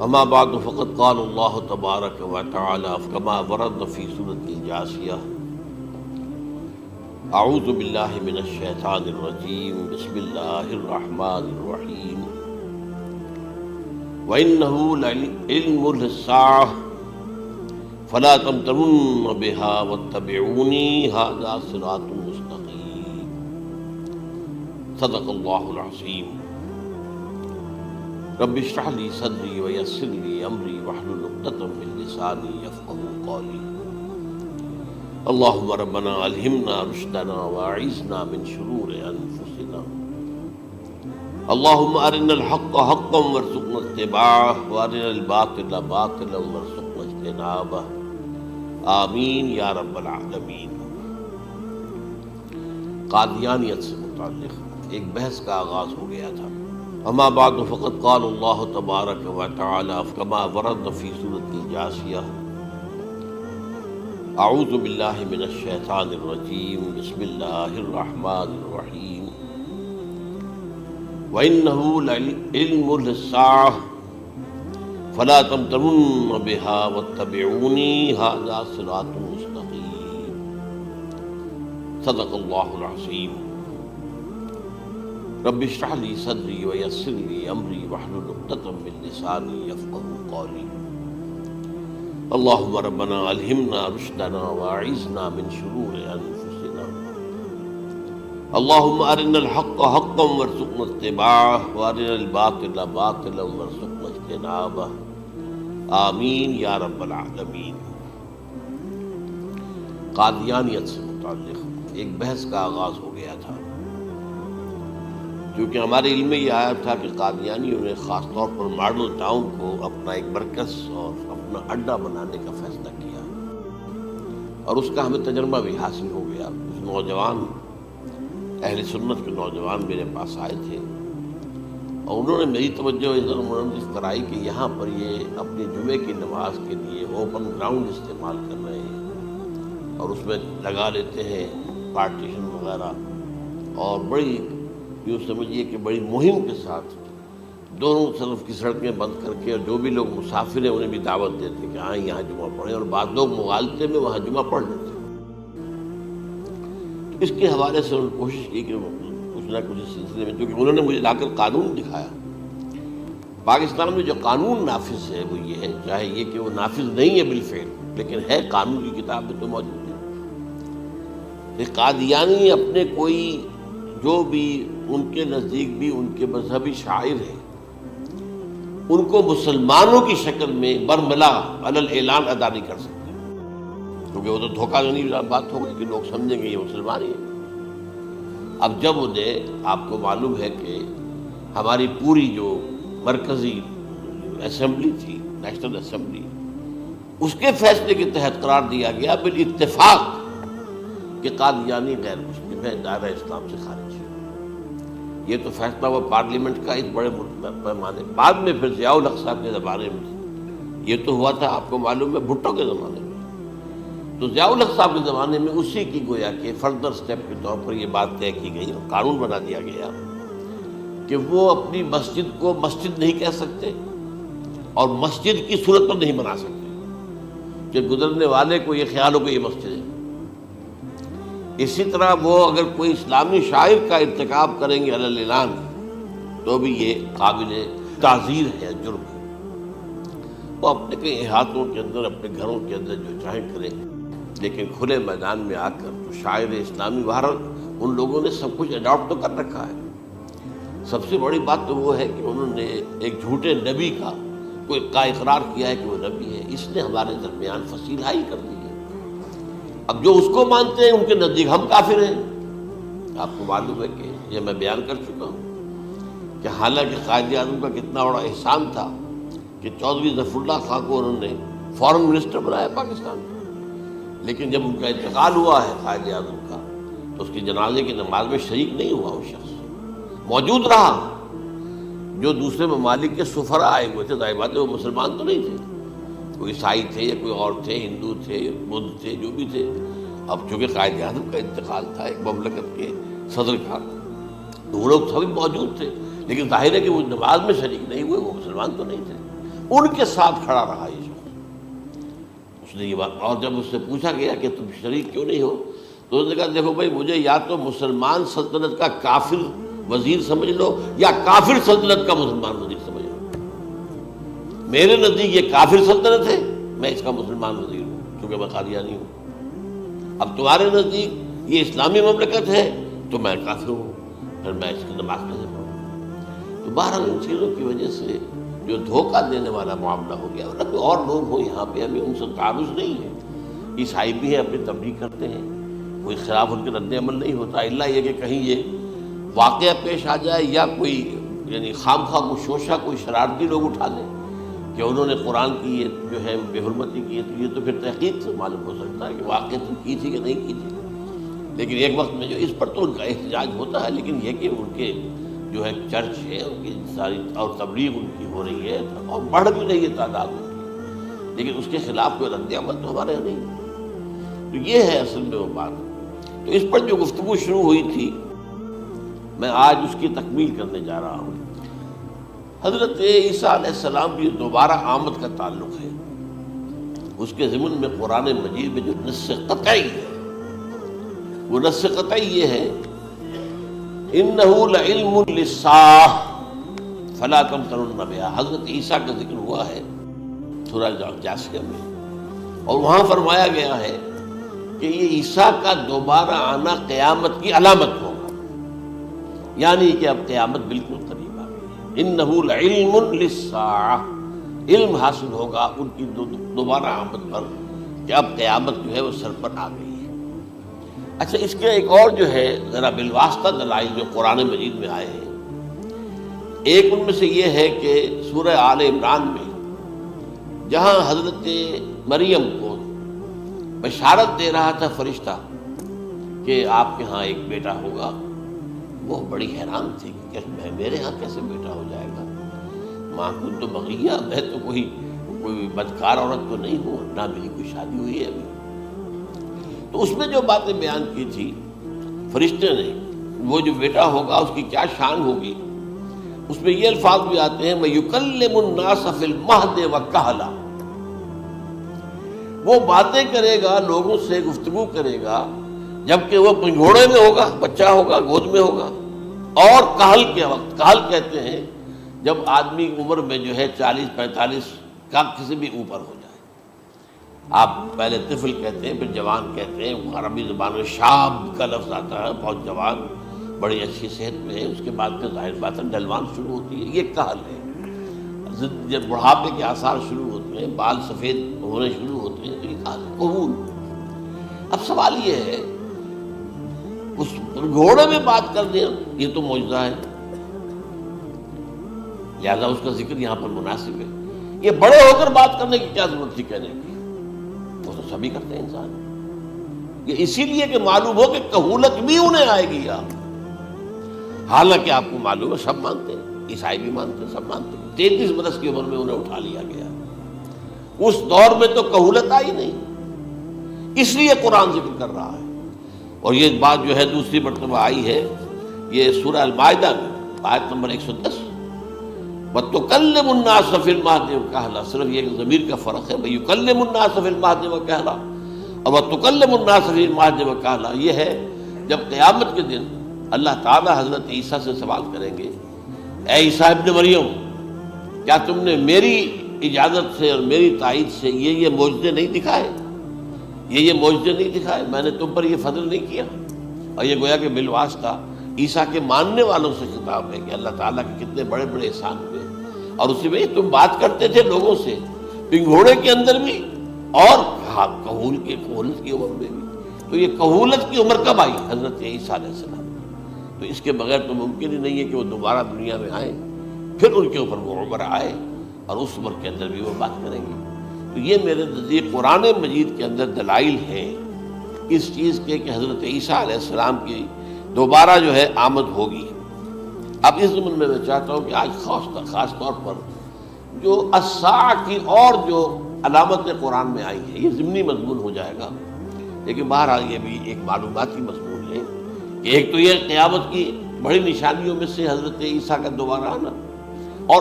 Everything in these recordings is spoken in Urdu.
اما بعد فقد قال اللہ تبارک و تعالی كما ورد فی سورۃ الجاثیہ اعوذ باللہ من الشیطان الرجیم بسم اللہ الرحمن الرحیم وَإِنَّهُ لَعِلْمٌ لِلسَّاعَةِ فَلَا تَمْتَرُنَّ بِهَا وَاتَّبِعُونِي هَذَا صِرَاطٌ مُسْتَقِيمٌ صدق اللہ العظیم رب اشرح لي صدری ویسر لي امری واحلل عقدۃ من لسانی یفقهوا قولی اللهم ربنا الہمنا رشدنا واعذنا من شرور انفسنا اللهم ارنا الحق حقا وارزقنا اتباعه وارنا الباطل باطلا وارزقنا اجتنابه آمین یا رب العالمین۔ قادیانیت سے متعلق ایک بحث کا آغاز ہو گیا تھا۔ اما بعد فقد قال اللہ تبارک و تعالی كما ورد فی سورۃ الجاثیہ اعوذ باللہ من الشیطان الرجیم بسم اللہ الرحمن الرحیم وَإِنَّهُ لَعِلْمٌ لِلسَّاعَةِ فَلَا تَمْتَرُنَّ بِهَا وَاتَّبِعُونِي هَذَا صِرَاطٌ مُسْتَقِيمٌ صدق اللہ العظیم رب اشرح لي صدری ویسر لي امری واحلل عقدۃ من لسانی یفقهوا قولی اللهم ربنا الہمنا رشدنا واعذنا من شرور انفسنا اللهم ارنا الحق حقا وارزقنا اتباعه وارنا الباطل باطلا وارزقنا اجتنابه آمین یا رب العالمین۔ قادیانیت سے متعلق ایک بحث کا آغاز ہو گیا تھا، کیونکہ ہمارے علم میں یہ آیا تھا کہ قادیانیوں نے خاص طور پر ماڈل ٹاؤن کو اپنا ایک مرکز اور اپنا اڈا بنانے کا فیصلہ کیا، اور اس کا ہمیں تجربہ بھی حاصل ہو گیا۔ کچھ نوجوان اہل سنت کے نوجوان میرے پاس آئے تھے اور انہوں نے میری توجہ اس کرائی کہ یہاں پر یہ اپنی جمعے کی نماز کے لیے اوپن گراؤنڈ استعمال کر رہے ہیں اور اس میں لگا لیتے ہیں پارٹیشن وغیرہ، اور بڑی یوں سمجھیے کہ بڑی مہم کے ساتھ دونوں طرف کی سڑکیں بند کر کے، اور جو بھی لوگ مسافر ہیں انہیں بھی دعوت دیتے کہ آئیں یہاں جمعہ پڑھیں، اور بعض لوگ مغالطے میں وہاں جمعہ پڑھ لیتے۔ اس کے حوالے سے انہوں نے کوشش کی کہ کچھ نہ کچھ اس سلسلے میں، کیونکہ انہوں نے مجھے لا کر قانون دکھایا۔ پاکستان میں جو قانون نافذ ہے وہ یہ ہے، چاہے یہ کہ وہ نافذ نہیں ہے بالفعل، لیکن ہے، قانون کی کتاب میں تو موجود ہے کہ قادیانی اپنے کوئی جو بھی ان کے نزدیک بھی ان کے مذہبی شاعر ہیں ان کو مسلمانوں کی شکل میں برملا علی الاعلان ادا نہیں کر سکتے، کیونکہ وہ تو دھوکہ دھڑی بات ہوگی کہ لوگ سمجھیں گے یہ مسلمان ہی ہے۔ اب جب انہیں، آپ کو معلوم ہے کہ ہماری پوری جو مرکزی اسمبلی تھی، نیشنل اسمبلی، اس کے فیصلے کے تحت قرار دیا گیا بالاتفاق کہ قادیانی غیر مسلم ہے، دائرہ اسلام سے خارج ہے۔ یہ تو فیصلہ ہوا پارلیمنٹ کا اس بڑے پیمانے، بعد میں پھر ضیاء الحق صاحب کے زمانے میں یہ تو ہوا تھا، آپ کو معلوم ہے، بھٹو کے زمانے میں۔ تو ضیاء الحق صاحب کے زمانے میں اسی کی گویا کہ فردر سٹیپ کے طور پر یہ بات طے کی گئی اور قانون بنا دیا گیا کہ وہ اپنی مسجد کو مسجد نہیں کہہ سکتے اور مسجد کی صورت پر نہیں بنا سکتے کہ گزرنے والے کو یہ خیال ہو کہ یہ مسجد ہے۔ اسی طرح وہ اگر کوئی اسلامی شاعر کا ارتکاب کریں گے علی الاعلان تو بھی یہ قابل تعزیر ہے، جرم ہے۔ وہ اپنے کئی احاطوں کے اندر، اپنے گھروں کے اندر جو چاہیں کریں، لیکن کھلے میدان میں آ کر تو شاعر اسلامی باہر ان لوگوں نے سب کچھ اڈاپٹ تو کر رکھا ہے۔ سب سے بڑی بات تو وہ ہے کہ انہوں نے ایک جھوٹے نبی کا اقرار کیا ہے کہ وہ نبی ہے، اس نے ہمارے درمیان فصیلہائی کر دی ہے۔ اب جو اس کو مانتے ہیں ان کے نزدیک ہم کافر ہیں۔ آپ کو معلوم ہے کہ یہ میں بیان کر چکا ہوں کہ حالانکہ قائد اعظم کا کتنا بڑا احسان تھا کہ چودھری ظفر اللہ خان کو انہوں نے فارن منسٹر بنایا پاکستان کا، لیکن جب ان کا انتقال ہوا ہے قائد اعظم کا تو اس کی جنازے کی نماز میں شریک نہیں ہوا، وہ شخص موجود رہا۔ جو دوسرے ممالک کے سفراء آئے ہوئے تھے، ظاہر بات ہے وہ مسلمان تو نہیں تھے، کوئی عیسائی تھے یا کوئی اور تھے، ہندو تھے، بدھ تھے، جو بھی تھے۔ اب چونکہ قائد اعظم کا انتقال تھا ایک مملکت کے صدر کا، تو وہ لوگ سبھی موجود تھے، لیکن ظاہر ہے کہ وہ نماز میں شریک نہیں ہوئے، وہ مسلمان تو نہیں تھے۔ ان کے ساتھ کھڑا رہا یہ شخص. اس نے یہ بات، اور جب اس سے پوچھا گیا کہ تم شریک کیوں نہیں ہو، تو اس نے کہا دیکھو بھائی، مجھے یا تو مسلمان سلطنت کا کافر وزیر سمجھ لو یا کافر سلطنت کا مسلمان وزیر سمجھ لو. میرے نزدیک یہ کافر سلطنت ہے، میں اس کا مسلمان وزیر ہوں کیونکہ میں قادیانی ہوں. اب تمہارے نزدیک یہ اسلامی مملکت ہے تو میں کافر ہوں، پھر میں اس کی نماز کیسے پڑھوں؟ تو بہرحال ان چیزوں کی وجہ سے جو دھوکہ دینے والا معاملہ ہو گیا. اور کوئی اور لوگ ہوں یہاں پہ، ہمیں ان سے تعارض نہیں ہے. عیسائی بھی ہیں، اپنی تبلیغ کرتے ہیں، کوئی خلاف ان کے رد عمل نہیں ہوتا، الا یہ کہ کہیں یہ واقعہ پیش آ جائے یا کوئی یعنی خام خواہ کو شوشہ کوئی شرارتی لوگ اٹھا لیں کہ انہوں نے قرآن کی یہ جو ہے بے حرمتی کی ہے، تو یہ تو پھر تحقیق سے معلوم ہو سکتا ہے کہ واقعہ تو کی تھی کہ نہیں کی تھی. لیکن ایک وقت میں جو اس پر تو ان کا احتجاج ہوتا ہے، لیکن یہ کہ ان کے جو ہے چرچ ہے، ان کی ساری اور تبلیغ ان کی ہو رہی ہے اور بڑھ بھی رہی ہے تعداد ان کی، لیکن اس کے خلاف کوئی رد عمل تو ہمارے یہاں نہیں. تو یہ ہے اصل میں وہ بات. تو اس پر جو گفتگو شروع ہوئی تھی، میں آج اس کی تکمیل کرنے جا رہا ہوں. حضرت عیسیٰ علیہ السلام کی دوبارہ آمد کا تعلق ہے. اس کے ضمن میں قرآن مجید میں جو نص قطعی ہے، وہ نص قطعی یہ ہے اِنَّهُ لَعِلْمٌ لِلسَّاعَةِ فَلَا تَمْتَرُنَّ بِهَا. حضرت عیسیٰ کا ذکر ہوا ہے سورہ جاسیہ میں، اور وہاں فرمایا گیا ہے کہ یہ عیسیٰ کا دوبارہ آنا قیامت کی علامت ہوگا، یعنی کہ اب قیامت بالکل قریب آ گئی ہے. اِنَّهُ لَعِلْمٌ لِلسَّاعَةِ، علم حاصل ہوگا ان کی دوبارہ آمد پر کہ اب قیامت جو ہے وہ سر پر آ گئی ہے. اچھا، اس کے ایک اور جو ہے ذرا بالواسطہ دلائل جو قرآن مجید میں آئے ہیں، ایک ان میں سے یہ ہے کہ سورہ آل عمران میں جہاں حضرت مریم کو بشارت دے رہا تھا فرشتہ کہ آپ کے ہاں ایک بیٹا ہوگا، وہ بڑی حیران تھی کہ میرے ہاں کیسے بیٹا ہو جائے گا، ماں کن تو بغیہ، میں تو کوئی بدکار عورت تو نہیں ہوں، نہ میری کوئی شادی ہوئی ہے ابھی. تو اس میں جو باتیں بیان کی تھی فرشتے نے، وہ جو بیٹا ہوگا اس کی کیا شان ہوگی، اس میں یہ الفاظ بھی آتے ہیں وَيُكَلِّمُ النَّاسَ فِي الْمَهْدِ وَكَهْلًا. وہ باتیں کرے گا، لوگوں سے گفتگو کرے گا جبکہ وہ پنگھوڑے میں ہوگا، بچہ ہوگا، گود میں ہوگا، اور کہل کے وقت. کہل کہتے ہیں جب آدمی عمر میں جو ہے 40-45 کا کسی بھی اوپر ہو جائے. آپ پہلے طفل کہتے ہیں، پھر جوان کہتے ہیں. عربی زبان میں شاب کا لفظ آتا ہے، بہت جوان، بڑی اچھی صحت میں ہے. اس کے بعد پھر ظاہر بات ہے ڈلوان شروع ہوتی ہے، یہ کہل ہے. جب بڑھاپے کے آثار شروع ہوتے ہیں، بال سفید ہونے شروع ہوتے ہیں، تو یہ کہل ہے، قبول. اب سوال یہ ہے اس گھوڑے میں بات کر دیں، یہ تو معجزہ ہے، لہٰذا اس کا ذکر یہاں پر مناسب ہے. یہ بڑے ہو کر بات کرنے کی کیا ضرورت تھی کہنے کی، وہ تو سبھی کرتے ہیں انسان. یہ اسی لیے کہ معلوم ہو کہ کہولت بھی انہیں آئے گی. حالانکہ آپ کو معلوم ہے سب مانتے ہیں، عیسائی بھی مانتے ہیں، سب مانتے ہیں. 33 برس کی عمر میں انہیں اٹھا لیا گیا. اس دور میں تو کہولت آئی نہیں، اس لیے قرآن ذکر کر رہا ہے. اور یہ بات جو ہے دوسری مرتبہ آئی ہے، یہ سورہ المائدہ میں آیت نمبر 110 وَتُكَلِّمُ النَّاسَ فِي الْمَهْدِ وَكَهْلًا. صرف یہ ضمیر کا فرق ہے، وَيُكَلِّمُ النَّاسَ فِي الْمَهْدِ وَكَهْلًا اور وَتُكَلِّمُ النَّاسَ فِي الْمَهْدِ وَكَهْلًا. یہ ہے جب قیامت کے دن اللہ تعالیٰ حضرت عیسیٰ سے سوال کریں گے، اے عیسیٰ ابن مریم، کیا تم نے میری اجازت سے اور میری تائید سے یہ معجزے نہیں دکھائے، یہ معجزے نہیں دکھائے، میں نے تم پر یہ فضل نہیں کیا. اور یہ گویا کہ بالواسطہ عیسیٰ کے ماننے والوں سے خطاب ہے کہ اللہ تعالیٰ کے کتنے بڑے بڑے احسان ہوئے. اور اسی میں تم بات کرتے تھے لوگوں سے پنگھوڑے کے اندر بھی اور کہولت کی عمر میں بھی. تو یہ کہولت کی عمر کب آئی؟ حضرت عیسیٰ علیہ السلام. تو اس کے بغیر تو ممکن ہی نہیں ہے کہ وہ دوبارہ دنیا میں آئیں، پھر ان کے اوپر وہ عمر آئے اور اس عمر کے اندر بھی وہ بات کریں گے. تو یہ میرے نزدیک قرآن مجید کے اندر دلائل ہیں اس چیز کے کہ حضرت عیسیٰ علیہ السلام کی دوبارہ جو ہے آمد ہوگی. اب اس ضمن میں چاہتا ہوں کہ آج خاص طور پر جو الساعہ کی اور جو علامتیں قرآن میں آئی ہیں، یہ ضمنی مضمون ہو جائے گا، لیکن بہرحال یہ بھی ایک معلوماتی مضمون ہے کہ ایک تو یہ قیامت کی بڑی نشانیوں میں سے حضرت عیسیٰ کا دوبارہ آنا، اور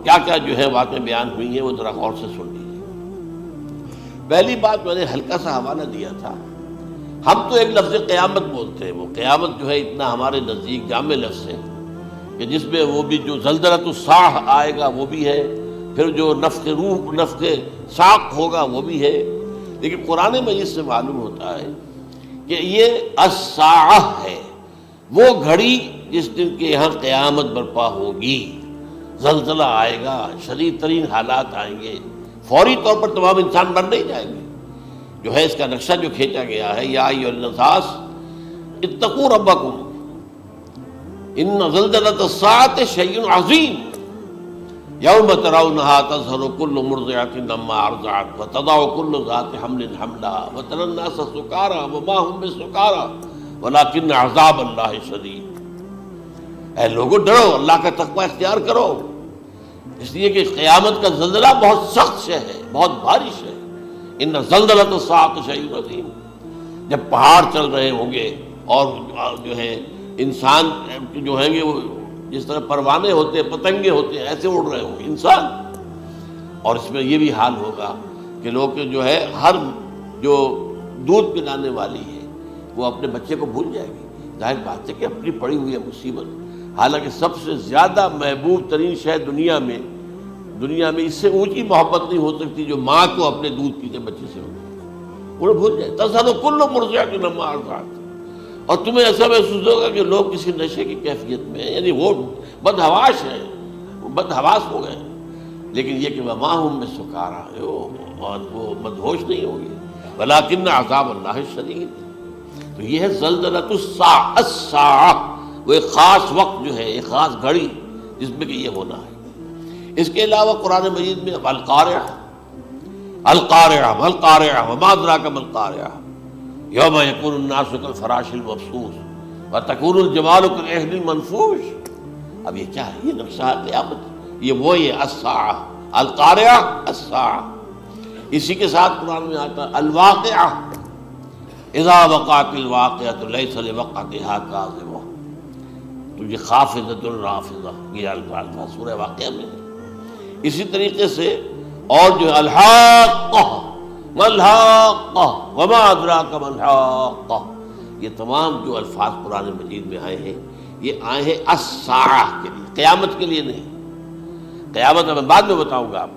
کیا کیا جو ہے واقع بیان ہوئی ہیں وہ ذرا غور سے سن لیجیے۔ پہلی بات میں نے ہلکا سا حوالہ دیا تھا، ہم تو ایک لفظ قیامت بولتے ہیں، وہ قیامت جو ہے اتنا ہمارے نزدیک جامع لفظ ہے کہ جس میں وہ بھی جو زلزلۃ الساعہ آئے گا وہ بھی ہے، پھر جو نفخ روح نفخ ساق ہوگا وہ بھی ہے، لیکن قرآن مجید سے معلوم ہوتا ہے کہ یہ الساعہ ہے، وہ گھڑی جس دن کے یہاں قیامت برپا ہوگی، زلزلہ آئے گا، شدید ترین حالات آئیں گے، فوری طور پر تمام انسان بن نہیں جائیں گے۔ جو ہے اس کا نقشہ جو کھینچا گیا ہے، یا ایھا الناس اتقوا ربکم ان زلزلۃ الساعۃ شیء عظیم یوم ترونها تذہل کل مرضعۃ عما ارضعت وتضع کل ذات حمل حملها وتری الناس سکارى وما هم بسکارى ولکن عذاب اللہ شدید۔ اے لوگوں ڈرو، اللہ کا تقوی اختیار کرو، اس لیے کہ قیامت کا زلزلہ بہت سخت شے ہے، بہت بھاری شے ہے۔ ان زلزلۃ الساعۃ شیء عظیم، جب پہاڑ چل رہے ہوں گے اور جو ہے انسان جو ہیں گے وہ جس طرح پروانے ہوتے ہیں، پتنگے ہوتے ہیں، ایسے اڑ رہے ہوں گے انسان، اور اس میں یہ بھی حال ہوگا کہ لوگ جو ہے ہر جو دودھ پلانے والی ہے وہ اپنے بچے کو بھول جائے گی، ظاہر بات ہے کہ اپنی پڑی ہوئی ہے مصیبت، حالانکہ سب سے زیادہ محبوب ترین شے دنیا میں اس سے اونچی محبت نہیں ہو سکتی جو ماں کو اپنے دودھ پیتے بچے سے ہوگی، انہیں بھول جائے تذہل کل مرضعۃ عما ارضعت، اور تمہیں ایسا محسوس ہوگا کہ لوگ کسی نشے کی کیفیت میں ہیں، یعنی وہ بدحواش ہیں، وہ بدحواس ہو گئے، لیکن یہ کہ وما هم بسکارى، اور وہ مدہوش نہیں ہوں گے، ولکن عذاب اللہ شدید۔ تو یہ ہے زلزلۃ الساعہ، وہ ایک خاص وقت جو ہے، ایک خاص گھڑی جس میں کہ یہ ہونا ہے۔ اس کے علاوہ قرآن مجید میں القارعہ القارعہ والقارعہ وما ادراک ما القارعہ یوم یکون الناس کالفراش المبثوث وتکون الجبال کالعہن المنفوش۔ اب یہ کیا ہے؟ یہ نقشہ ہے قیامت، یہ الساعہ، القارعہ الساعہ۔ اسی کے ساتھ قرآن میں آتا ہے الواقعہ اذا وقعت الواقعۃ لیس لوقعتها کاذبہ، تو یہ خافضۃ رافضہ، یہ الفاظ سورہ واقعہ میں ہے۔ اسی طریقے سے اور جو الحاقہ ما الحاقہ وما ادراک ما الحاقہ، یہ تمام جو الفاظ قرآن مجید میں آئے ہیں یہ آئے ہیں الساعہ کے لیے، قیامت کے لیے نہیں۔ قیامت میں بعد میں بتاؤں گا آپ۔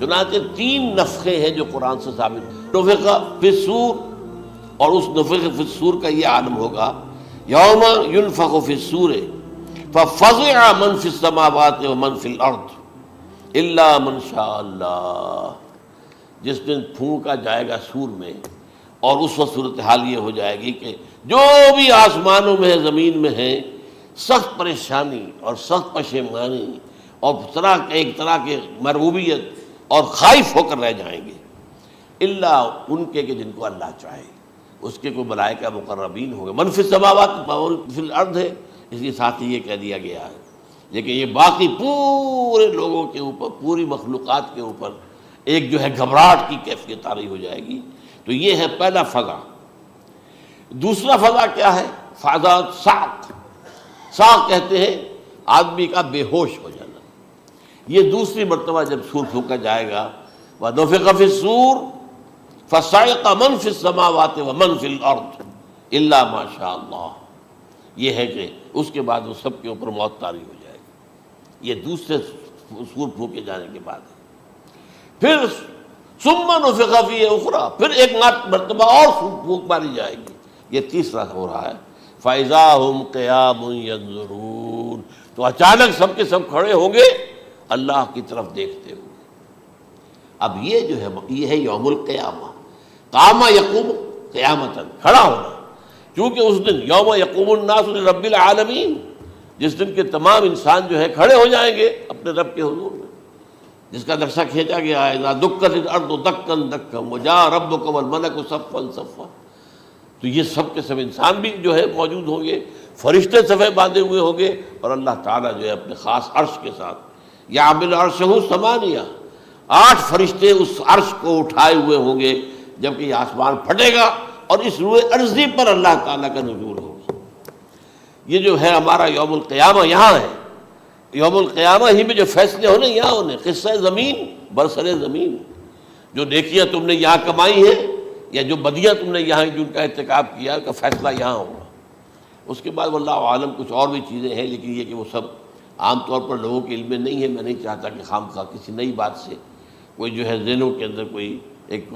چنانچہ 3 نفخے ہیں جو قرآن سے ثابت، نفخ فی الصور، اور اس نفخ فی الصور کا یہ عالم ہوگا یوم ینفخ فی الصور ففزع من فی السماوات ومن فی الارض الا من شاء اللہ، جس دن پھونکا جائے گا سور میں، اور اس وقت صورتحال یہ ہو جائے گی کہ جو بھی آسمانوں میں ہے، زمین میں ہے، سخت پریشانی اور سخت پشیمانی اور ایک طرح کی مرعوبیت اور خائف ہو کر رہ جائیں گے، الا ان کے کہ جن کو اللہ چاہے، اس کے کوئی ملائکہ مقربین ہوں گے، من فی السماوات فی الارض ہے، اس کے ساتھ ہی یہ کہہ دیا گیا ہے، لیکن یہ باقی پورے لوگوں کے اوپر، پوری مخلوقات کے اوپر ایک جو ہے گھبراہٹ کی کیفیت طاری ہو جائے گی۔ تو یہ ہے پہلا فضا۔ دوسرا فضا کیا ہے؟ فضا صعق، صعق کہتے ہیں آدمی کا بے ہوش ہو جانا۔ یہ دوسری مرتبہ جب سور پھونکا جائے گا، وَنُفِخَ فِي الصُّورِ فَصَعِقَ مَن فِي السَّمَاوَاتِ وَمَن فِي الْأَرْضِ إِلَّا مَا شَاءَ اللَّهُ، یہ ہے کہ اس کے بعد وہ سب کے اوپر موت طاری ہو جائے گی۔ یہ دوسرے سور پھونکے جانے کے بعد ہے۔ پھر ثم نفخ فیہ اخری، پھر ایک مرتبہ اور پھونک ماری جائے گی، یہ تیسرا ہو رہا ہے۔ فَإِذَا هُمْ قِيَامٌ يَنظُرُونَ، تو اچانک سب کے سب کھڑے ہوں گے اللہ کی طرف دیکھتے ہوئے۔ اب یہ جو ہے یہ ہے یوم القیامہ، قام یقوم قیامتاً، کھڑا ہونا، کیونکہ اس دن یوم یقوم الناس لرب العالمین، جس دن کے تمام انسان جو ہے کھڑے ہو جائیں گے اپنے رب کے حضور میں، جس کا نقشہ کھینچا گیا ہے اذا دکت الارض دکا دکا وجاء ربک والملک صفا صفا۔ تو یہ سب کے سب انسان بھی جو ہے موجود ہوں گے، فرشتے صفے باندھے ہوئے ہوں گے، اور اللہ تعالیٰ جو ہے اپنے خاص عرش کے ساتھ یحمل عرشہ ثمانیہ، 8 فرشتے اس عرش کو اٹھائے ہوئے ہوں گے، جبکہ یہ آسمان پھٹے گا اور اس روئے ارضی پر اللہ تعالیٰ کا نزول ہوگا۔ یہ جو ہے ہمارا یوم القیامہ یہاں ہے، یوم القیامہ ہی میں جو فیصلے ہونے یہاں ہونے، قصہ زمین برسر زمین، جو نیکیاں تم نے یہاں کمائی ہیں یا جو بدیاں تم نے یہاں جن کا ارتکاب کیا کا فیصلہ یہاں ہوگا۔ اس کے بعد واللہ عالم کچھ اور بھی چیزیں ہیں، لیکن یہ کہ وہ سب عام طور پر لوگوں کے علم میں نہیں ہے۔ میں نہیں چاہتا کہ خام خواہ کسی نئی بات سے کوئی جو ہے ذہنوں کے اندر کوئی ایک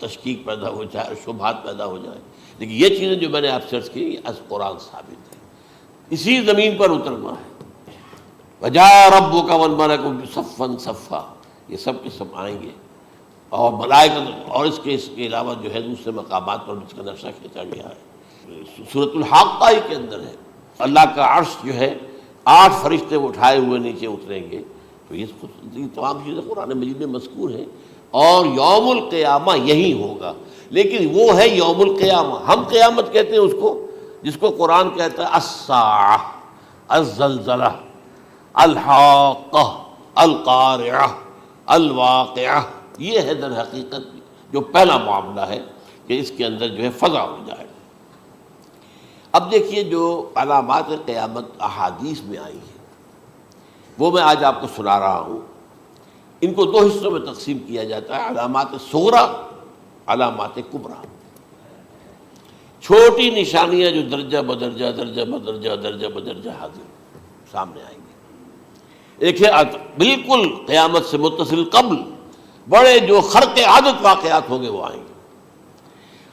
تشکیک پیدا ہو جائے، شبہات پیدا ہو جائے، لیکن یہ چیزیں جو میں نے آپ سرچ کی یہ از قرآن ثابت ہے، اسی زمین پر اترنا ہے۔ وَجَاءَ رَبُّكَ وَالْمَلَكُ صَفًّا صَفًّا، یہ سب کے سب آئیں گے، اور ملائکہ، اور اس کے علاوہ جو ہے دوسرے مقامات پر اس کا نقشہ کھینچا گیا ہے۔ سورۃ الحاقہ کے اندر ہے، اللہ کا عرش جو ہے 8 فرشتے اٹھائے ہوئے نیچے اتریں گے، تو یہ تمام چیزیں قرآن مجید میں مذکور ہیں، اور یوم القیامہ یہی ہوگا۔ لیکن وہ ہے یوم القیامہ، ہم قیامت کہتے ہیں اس کو جس کو قرآن کہتا ہے الساعہ، الزلزلہ، الحاقہ، القارعہ، الواقعہ۔ یہ ہے در حقیقت جو پہلا معاملہ ہے کہ اس کے اندر جو ہے فضا ہو جائے۔ اب دیکھیے جو علامات قیامت احادیث میں آئی ہیں وہ میں آج آپ کو سنا رہا ہوں۔ ان کو 2 حصوں میں تقسیم کیا جاتا ہے، علامات صغریٰ، علامات کبریٰ۔ چھوٹی نشانیاں جو درجہ بدرجہ درجہ بدرجہ درجہ بدرجہ حاضر سامنے آئیں گے۔ ایک ہے بالکل قیامت سے متصل قبل بڑے جو خرق عادت واقعات ہوں گے وہ آئیں گے۔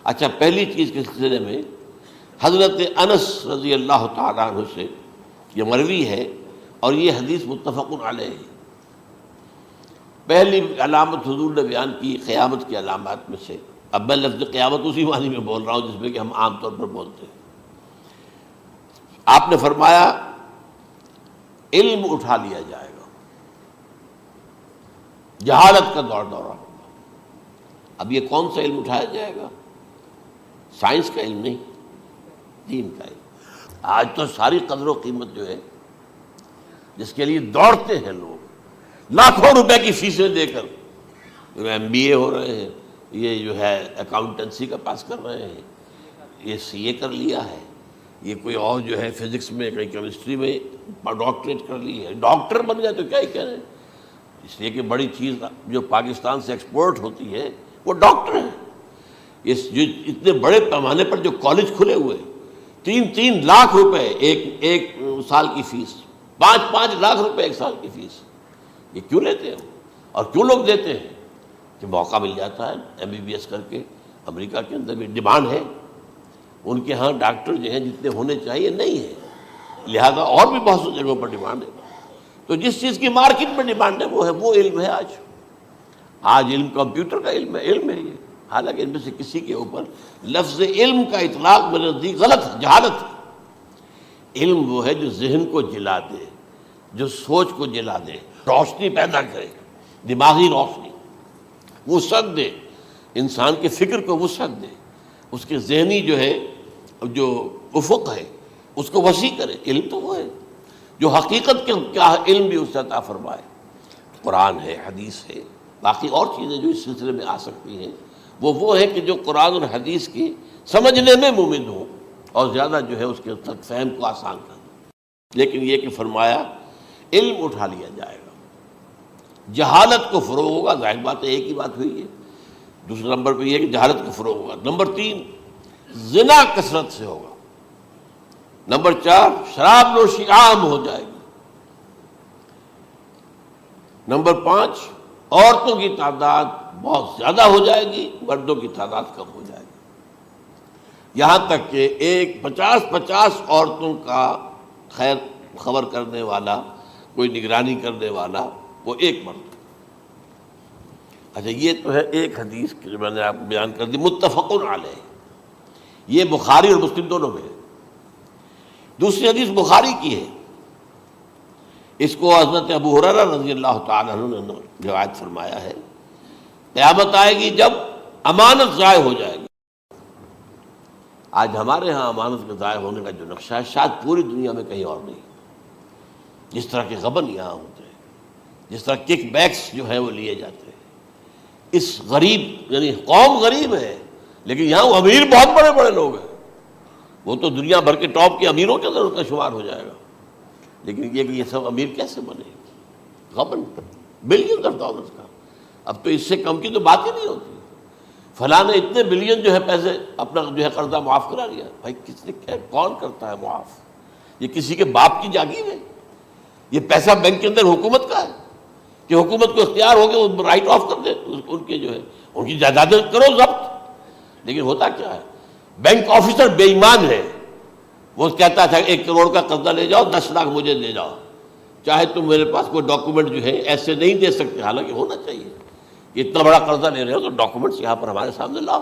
اچھا، پہلی چیز کے سلسلے میں حضرت انس رضی اللہ تعالیٰ عنہ سے یہ مروی ہے، اور یہ حدیث متفق علیہ ہے۔ پہلی علامت حضور نے بیان کی قیامت کی علامات میں سے، اب میں لفظ قیامت اسی معنی میں بول رہا ہوں جس میں کہ ہم عام طور پر بولتے ہیں۔ آپ نے فرمایا علم اٹھا لیا جائے گا، جہالت کا دورہ ہوگا۔ اب یہ کون سا علم اٹھایا جائے گا؟ سائنس کا علم نہیں، دین کا علم۔ آج تو ساری قدر و قیمت جو ہے جس کے لیے دوڑتے ہیں لوگ لاکھوں روپے کی فیسیں دے کر، ایم بی اے ہو رہے ہیں، یہ جو ہے اکاؤنٹنسی کا پاس کر رہے ہیں، یہ سی اے کر لیا ہے، یہ کوئی اور جو ہے فزکس میں، کہیں کیمسٹری میں ڈاکٹریٹ کر لی ہے، ڈاکٹر بن گئے تو کیا ہی کہہ رہے ہیں۔ اس لیے کہ بڑی چیز جو پاکستان سے ایکسپورٹ ہوتی ہے وہ ڈاکٹر ہیں۔ اس جو اتنے بڑے پیمانے پر جو کالج کھلے ہوئے، 3 لاکھ روپے ایک سال کی فیس، 5 لاکھ روپے ایک سال کی فیس، یہ کیوں لیتے ہیں اور کیوں لوگ دیتے ہیں؟ کہ موقع مل جاتا ہے ایم بی بی ایس کر کے۔ امریکہ کے اندر بھی ڈیمانڈ ہے، ان کے ہاں ڈاکٹر جو ہیں جتنے ہونے چاہیے نہیں ہے، لہذا اور بھی بہت سی جگہوں پر ڈیمانڈ ہے۔ تو جس چیز کی مارکیٹ میں ڈیمانڈ ہے وہ علم ہے۔ آج علم کمپیوٹر کا علم ہے یہ، حالانکہ ان میں سے کسی کے اوپر لفظ علم کا اطلاق میرے نزدیک غلط ہے، جہالت ہے۔ علم وہ ہے جو ذہن کو جلا دے، جو سوچ کو جلا دے، روشنی پیدا کرے، دماغی روشنی، وسعت دے، انسان کے فکر کو وسعت دے، اس کے ذہنی جو ہے جو افق ہے اس کو وسیع کرے۔ علم تو وہ ہے جو حقیقت کے کیا علم بھی اس سے عطا فرمائے۔ قرآن ہے، حدیث ہے، باقی اور چیزیں جو اس سلسلے میں آ سکتی ہیں وہ ہے کہ جو قرآن اور حدیث کی سمجھنے میں مومن ہوں اور زیادہ جو ہے اس کے تک فہم کو آسان کر دیں۔ لیکن یہ کہ فرمایا علم اٹھا لیا جائے گا، جہالت کو فروغ ہوگا، ظاہر بات ہے ایک ہی بات ہوئی ہے۔ دوسرے نمبر پہ یہ کہ جہالت کو فروغ ہوگا۔ نمبر 3 زنا کثرت سے ہوگا۔ نمبر 4 شراب نوشی عام ہو جائے گی۔ نمبر 5 عورتوں کی تعداد بہت زیادہ ہو جائے گی، مردوں کی تعداد کم ہو جائے گی، یہاں تک کہ 50 عورتوں کا خیر خبر کرنے والا، کوئی نگرانی کرنے والا، وہ ایک مرد۔ اچھا، یہ تو ہے ایک حدیث جو میں نے آپ کو بیان کر دی، متفق علیہ، یہ بخاری اور مسلم دونوں میں ہے۔ دوسری حدیث بخاری کی ہے، اس کو حضرت ابو ہریرہ رضی اللہ تعالیٰ عنہ نے روایت فرمایا ہے، قیامت آئے گی جب امانت ضائع ہو جائے گی۔ آج ہمارے ہاں امانت کے ضائع ہونے کا جو نقشہ ہے شاید پوری دنیا میں کہیں اور نہیں۔ جس طرح کے غبن یہاں ہوتے ہیں، جس طرح کک بیکس جو ہے وہ لیے جاتے ہیں، اس غریب یعنی قوم غریب ہے لیکن یہاں وہ امیر بہت بڑے بڑے لوگ ہیں، وہ تو دنیا بھر کے ٹاپ کے امیروں کے اندر اس کا شمار ہو جائے گا۔ لیکن یہ کہ یہ سب امیر کیسے بنے؟ غبن بلین آف ڈالرز کا. اب تو اس سے کم کی تو بات ہی نہیں ہوتی. فلاں نے اتنے بلین جو ہے پیسے اپنا جو ہے قرضہ معاف کرا لیا. بھائی کس نے کیا، کون کرتا ہے معاف؟ یہ کسی کے باپ کی جاگیر ہے؟ یہ پیسہ بینک کے اندر حکومت کا ہے کہ حکومت کو اختیار ہو کے وہ رائٹ آف کر دے ان کے جو ہے ان کی جائیدادیں کرو ضبط. لیکن ہوتا کیا ہے، بینک آفیسر بے ایمان ہے. وہ کہتا تھا 1 کروڑ کا قرضہ لے جاؤ، 10 لاکھ مجھے دے جاؤ، چاہے تم میرے پاس کوئی ڈاکومنٹ جو ہے ایسے نہیں دے سکتے. حالانکہ ہونا چاہیے، اتنا بڑا قرضہ لے رہے ہو تو ڈاکومنٹس یہاں پر ہمارے سامنے لاؤ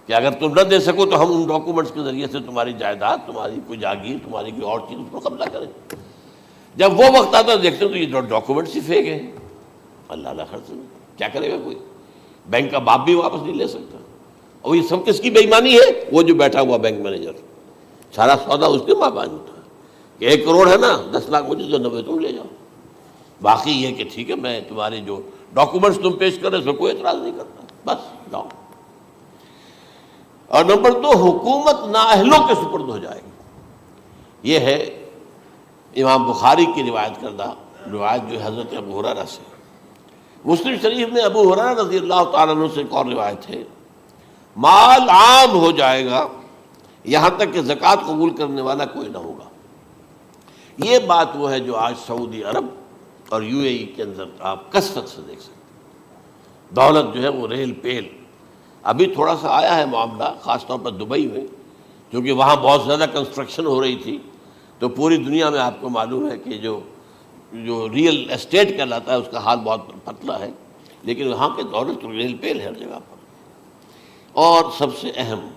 کہ اگر تم نہ دے سکو تو ہم ان ڈاکومنٹس کے ذریعے سے تمہاری جائیداد، تمہاری کوئی جاگیر، تمہاری کوئی اور چیز اس کو قبضہ کریں. جب وہ وقت آتا ہے دیکھتے ہیں تو یہ ڈاکومنٹس ہی فیک ہیں. اللہ اللہ خرچ کیا کرے گا کوئی؟ بینک کا باپ بھی واپس نہیں لے سکتا. اور یہ سب کس کی بے ایمانی ہے؟ وہ جو بیٹھا ہوا بینک مینیجر، سارا سودا اس کے مابین ہوتا ہے کہ 1 کروڑ ہے نا، 10 لاکھ مجھے تو 90 تم لے جاؤ. باقی یہ کہ ٹھیک ہے میں تمہارے جو ڈاکومنٹس تم پیش کرے اس میں کوئی اعتراض نہیں کرتا، بس جاؤ. اور نمبر 2، حکومت نااہلوں کے سپرد ہو جائے گی. یہ ہے امام بخاری کی روایت کردہ روایت جو حضرت ابو ہریرہ سے. مسلم شریف میں ابو ہریرہ رضی اللہ تعالیٰ عنہ سے ایک اور روایت ہے، مال عام ہو جائے گا یہاں تک کہ زکوٰۃ قبول کرنے والا کوئی نہ ہوگا. یہ بات وہ ہے جو آج سعودی عرب اور UAE کے اندر آپ کثرت سے دیکھ سکتے ہیں. دولت جو ہے وہ ریل پیل. ابھی تھوڑا سا آیا ہے معاملہ خاص طور پر دبئی میں، کیونکہ وہاں بہت زیادہ کنسٹرکشن ہو رہی تھی. تو پوری دنیا میں آپ کو معلوم ہے کہ جو ریئل اسٹیٹ کہلاتا ہے اس کا حال بہت پتلا ہے، لیکن وہاں کے دولت ریل پیل ہے ہر جگہ پر. اور سب سے اہم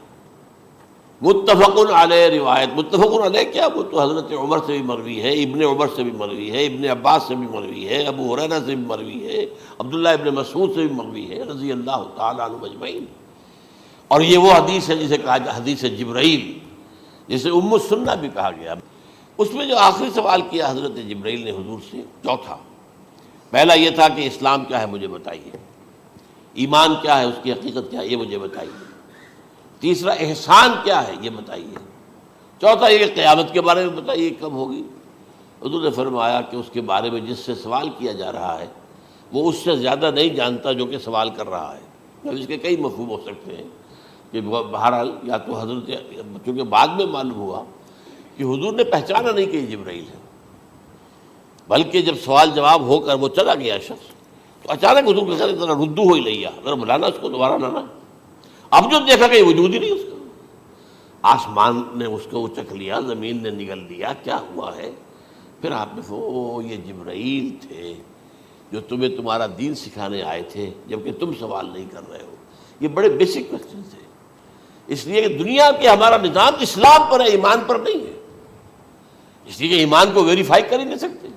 متفق علیہ روایت. متفق علیہ کیا؟ وہ تو حضرت عمر سے بھی مروی ہے، ابن عمر سے بھی مروی ہے، ابن عباس سے بھی مروی ہے، ابو ہریرہ سے بھی مروی ہے، عبداللہ ابن مسعود سے بھی مروی ہے رضی اللہ تعالیٰ عنہ اجمعین. اور یہ وہ حدیث ہے جسے کہا جائے حدیث جبرائیل، جسے ام السنہ بھی کہا گیا. اس میں جو آخری سوال کیا حضرت جبرائیل نے حضور سے، چوتھا، پہلا یہ تھا کہ اسلام کیا ہے مجھے بتائیے، ایمان کیا ہے، اس کی حقیقت کیا ہے یہ مجھے بتائیے. تیسرا احسان کیا ہے یہ بتائیے. چوتھا یہ کہ قیامت کے بارے میں بتائیے کب ہوگی. حضور نے فرمایا کہ اس کے بارے میں جس سے سوال کیا جا رہا ہے وہ اس سے زیادہ نہیں جانتا جو کہ سوال کر رہا ہے. اب اس کے کئی مفہوم ہو سکتے ہیں کہ بہرحال یا تو حضرت، چونکہ بعد میں معلوم ہوا کہ حضور نے پہچانا نہیں کہ یہ جبرائیل ہے، بلکہ جب سوال جواب ہو کر وہ چلا گیا شخص تو اچانک حضور کے ساتھ ذرا ردو ہو ہی لیا، ذرا بلانا اس کو دوبارہ لانا. اب جو دیکھا کہ وجود ہی نہیں اس کا. آسمان نے اس کو چکھ لیا، زمین نے نگل لیا، کیا ہوا ہے؟ پھر آپ نے یہ جبرائیل تھے جو تمہیں تمہارا دین سکھانے آئے تھے جبکہ تم سوال نہیں کر رہے ہو. یہ بڑے بیسک کوسچن تھے، اس لیے کہ دنیا کے ہمارا نظام اسلام پر ہے، ایمان پر نہیں ہے. اس لیے کہ ایمان کو ویریفائی کر ہی نہیں سکتے.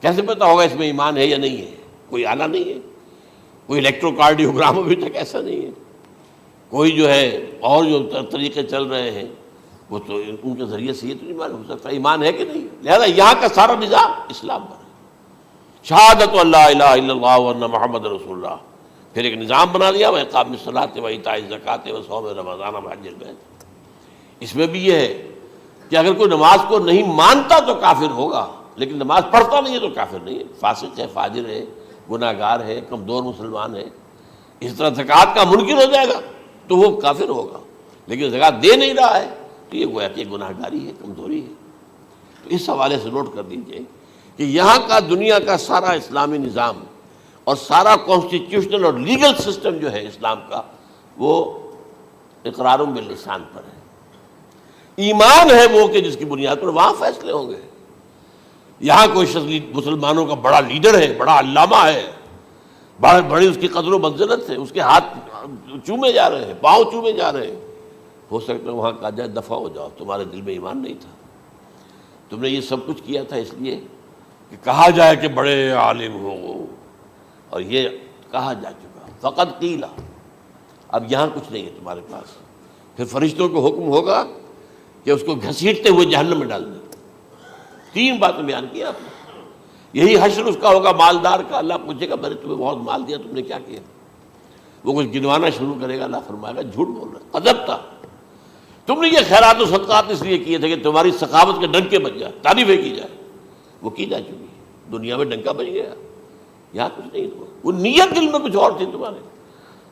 کیسے پتہ ہوگا اس میں ایمان ہے یا نہیں ہے؟ کوئی آلہ نہیں ہے، کوئی الیکٹروکارڈیوگرام ابھی تک ایسا نہیں ہے، کوئی جو ہے اور جو طریقے چل رہے ہیں وہ تو ان کے ذریعے سے یہ تو نہیں معلوم ہو سکتا ایمان ہے کہ نہیں. لہذا یہاں کا سارا نظام اسلام پر ہے. شہادت اللہ الہ الا اللہ وان محمد رسول اللہ. پھر ایک نظام بنا دیا، وہ اقام الصلاۃ و ایتاء الزکوٰۃ و صوم رمضان و حج البیت. اس میں بھی یہ ہے کہ اگر کوئی نماز کو نہیں مانتا تو کافر ہوگا، لیکن نماز پڑھتا نہیں ہے تو کافر نہیں ہے، فاسق ہے، فاجر ہے، گناہ گار ہے، کمزور مسلمان ہے. اس طرح زکوٰۃ کا منکر ہو جائے گا تو وہ کافر ہوگا، لیکن زکوٰۃ دے نہیں رہا ہے تو یہ گویا کہ گناہ گاری ہے، کمزوری ہے. تو اس حوالے سے نوٹ کر دیجئے کہ یہاں کا دنیا کا سارا اسلامی نظام اور سارا کانسٹیٹیوشنل اور لیگل سسٹم جو ہے اسلام کا وہ اقرار باللسان پر ہے. ایمان ہے وہ کہ جس کی بنیاد پر وہاں فیصلے ہوں گے. یہاں کوئی شخص مسلمانوں کا بڑا لیڈر ہے، بڑا علامہ ہے، بڑی اس کی قدر و منزلت ہے، اس کے ہاتھ چومے جا رہے ہیں، پاؤں چومے جا رہے ہیں. ہو سکتا ہے وہاں کہا جائے دفع ہو جاؤ، تمہارے دل میں ایمان نہیں تھا، تم نے یہ سب کچھ کیا تھا اس لیے کہ کہا جائے کہ بڑے عالم ہو، اور یہ کہا جا چکا فقط قیلا. اب یہاں کچھ نہیں ہے تمہارے پاس. پھر فرشتوں کو حکم ہوگا کہ اس کو گھسیٹتے ہوئے جہنم میں ڈال دیں. 3 باتیں بیان کی آپ نے. یہی حشر اس کا ہوگا مالدار کا. اللہ پوچھے گا میں نے تمہیں بہت مال دیا، تم نے کیا کیا؟ وہ کچھ گنوانا شروع کرے گا، اللہ فرمائے گا جھوٹ بول رہا، قذبتا، تم نے یہ خیرات و صدقات اس لیے کیے تھے کہ تمہاری سخاوت کے ڈنکے بج جائے، تعریفیں کی جائے، وہ کی جا چکی، دنیا میں ڈنکا بج گیا، یہاں کچھ نہیں ہوا، وہ نیت دل میں کچھ اور تھی تمہارے۔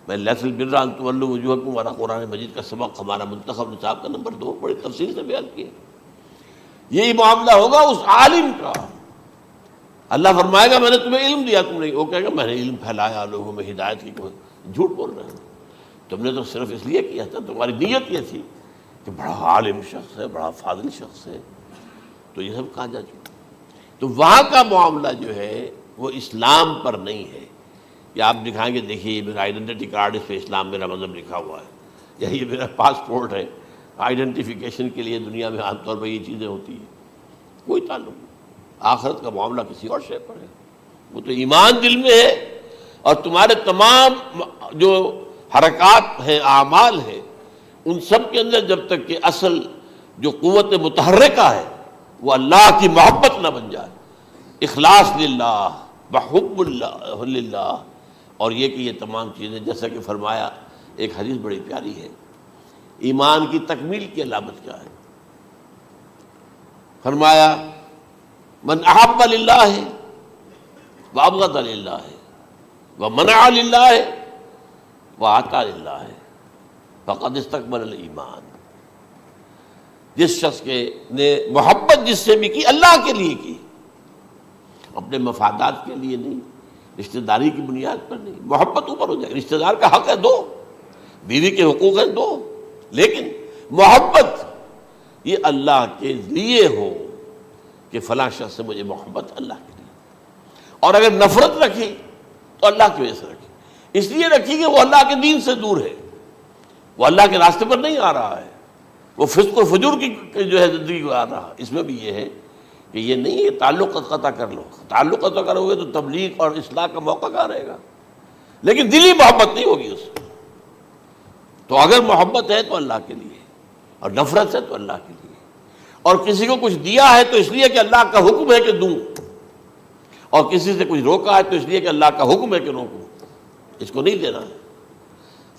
میں لیس البر ان تولوا وجوہکم والا قرآن مجید کا سبق ہمارا منتخب نصاب کا نمبر 2 بڑی تفصیل سے بیان کیا۔ یہی معاملہ ہوگا اس عالم کا، اللہ فرمائے گا میں نے تمہیں علم دیا، تم نہیں، وہ کہے گا میں نے علم پھیلایا لوگوں میں ہدایت کی، جھوٹ بول رہے ہیں، تم نے تو صرف اس لیے کیا تھا، تمہاری نیت یہ تھی کہ بڑا عالم شخص ہے، بڑا فاضل شخص ہے، تو یہ سب کہا جا چکا۔ تو وہاں کا معاملہ جو ہے وہ اسلام پر نہیں ہے، یا آپ دکھائیں گے دیکھیے میرا آئیڈینٹی کارڈ، اس پہ اسلام میرا مذہب لکھا ہوا ہے، یا یہ میرا پاسپورٹ ہے، آئیڈینٹیفیکیشن کے لیے دنیا میں عام طور پہ یہ چیزیں ہوتی ہیں، کوئی تعلق نہیں۔ آخرت کا معاملہ کسی اور شے پر ہے، وہ تو ایمان دل میں ہے، اور تمہارے تمام جو حرکات ہیں، اعمال ہیں، ان سب کے اندر جب تک کہ اصل جو قوت متحرکہ ہے وہ اللہ کی محبت نہ بن جائے، اخلاص للہ، بحب اللہ للہ، اور یہ کہ یہ تمام چیزیں جیسا کہ فرمایا، ایک حدیث بڑی پیاری ہے، ایمان کی تکمیل کی علامت کیا ہے؟ فرمایا من احب للہ وابغض للہ ومنع للہ واعطى للہ فقد استکمل الایمان۔ جس شخص کے نے محبت جس سے بھی کی، اللہ کے لیے کی، اپنے مفادات کے لیے نہیں، رشتہ داری کی بنیاد پر نہیں، محبت اوپر ہو جائے، رشتہ دار کا حق ہے دو، بیوی کے حقوق ہیں دو، لیکن محبت یہ اللہ کے لیے ہو کہ فلاں شخص سے مجھے محبت اللہ کے لیے، اور اگر نفرت رکھی تو اللہ کی وجہ سے رکھی، اس لیے رکھی کہ وہ اللہ کے دین سے دور ہے، وہ اللہ کے راستے پر نہیں آ رہا ہے، وہ فسق و فجور کی جو ہے زندگی کو آ رہا۔ اس میں بھی یہ ہے کہ یہ نہیں ہے تعلق قطع کر لو، تعلق قطع کرو گے تو تبلیغ اور اصلاح کا موقع کہاں رہے گا، لیکن دلی محبت نہیں ہوگی اس سے۔ تو اگر محبت ہے تو اللہ کے لیے، اور نفرت ہے تو اللہ کے لیے، اور کسی کو کچھ دیا ہے تو اس لیے کہ اللہ کا حکم ہے کہ دوں، اور کسی سے کچھ روکا ہے تو اس لیے کہ اللہ کا حکم ہے کہ روکوں، اس کو نہیں دینا ہے۔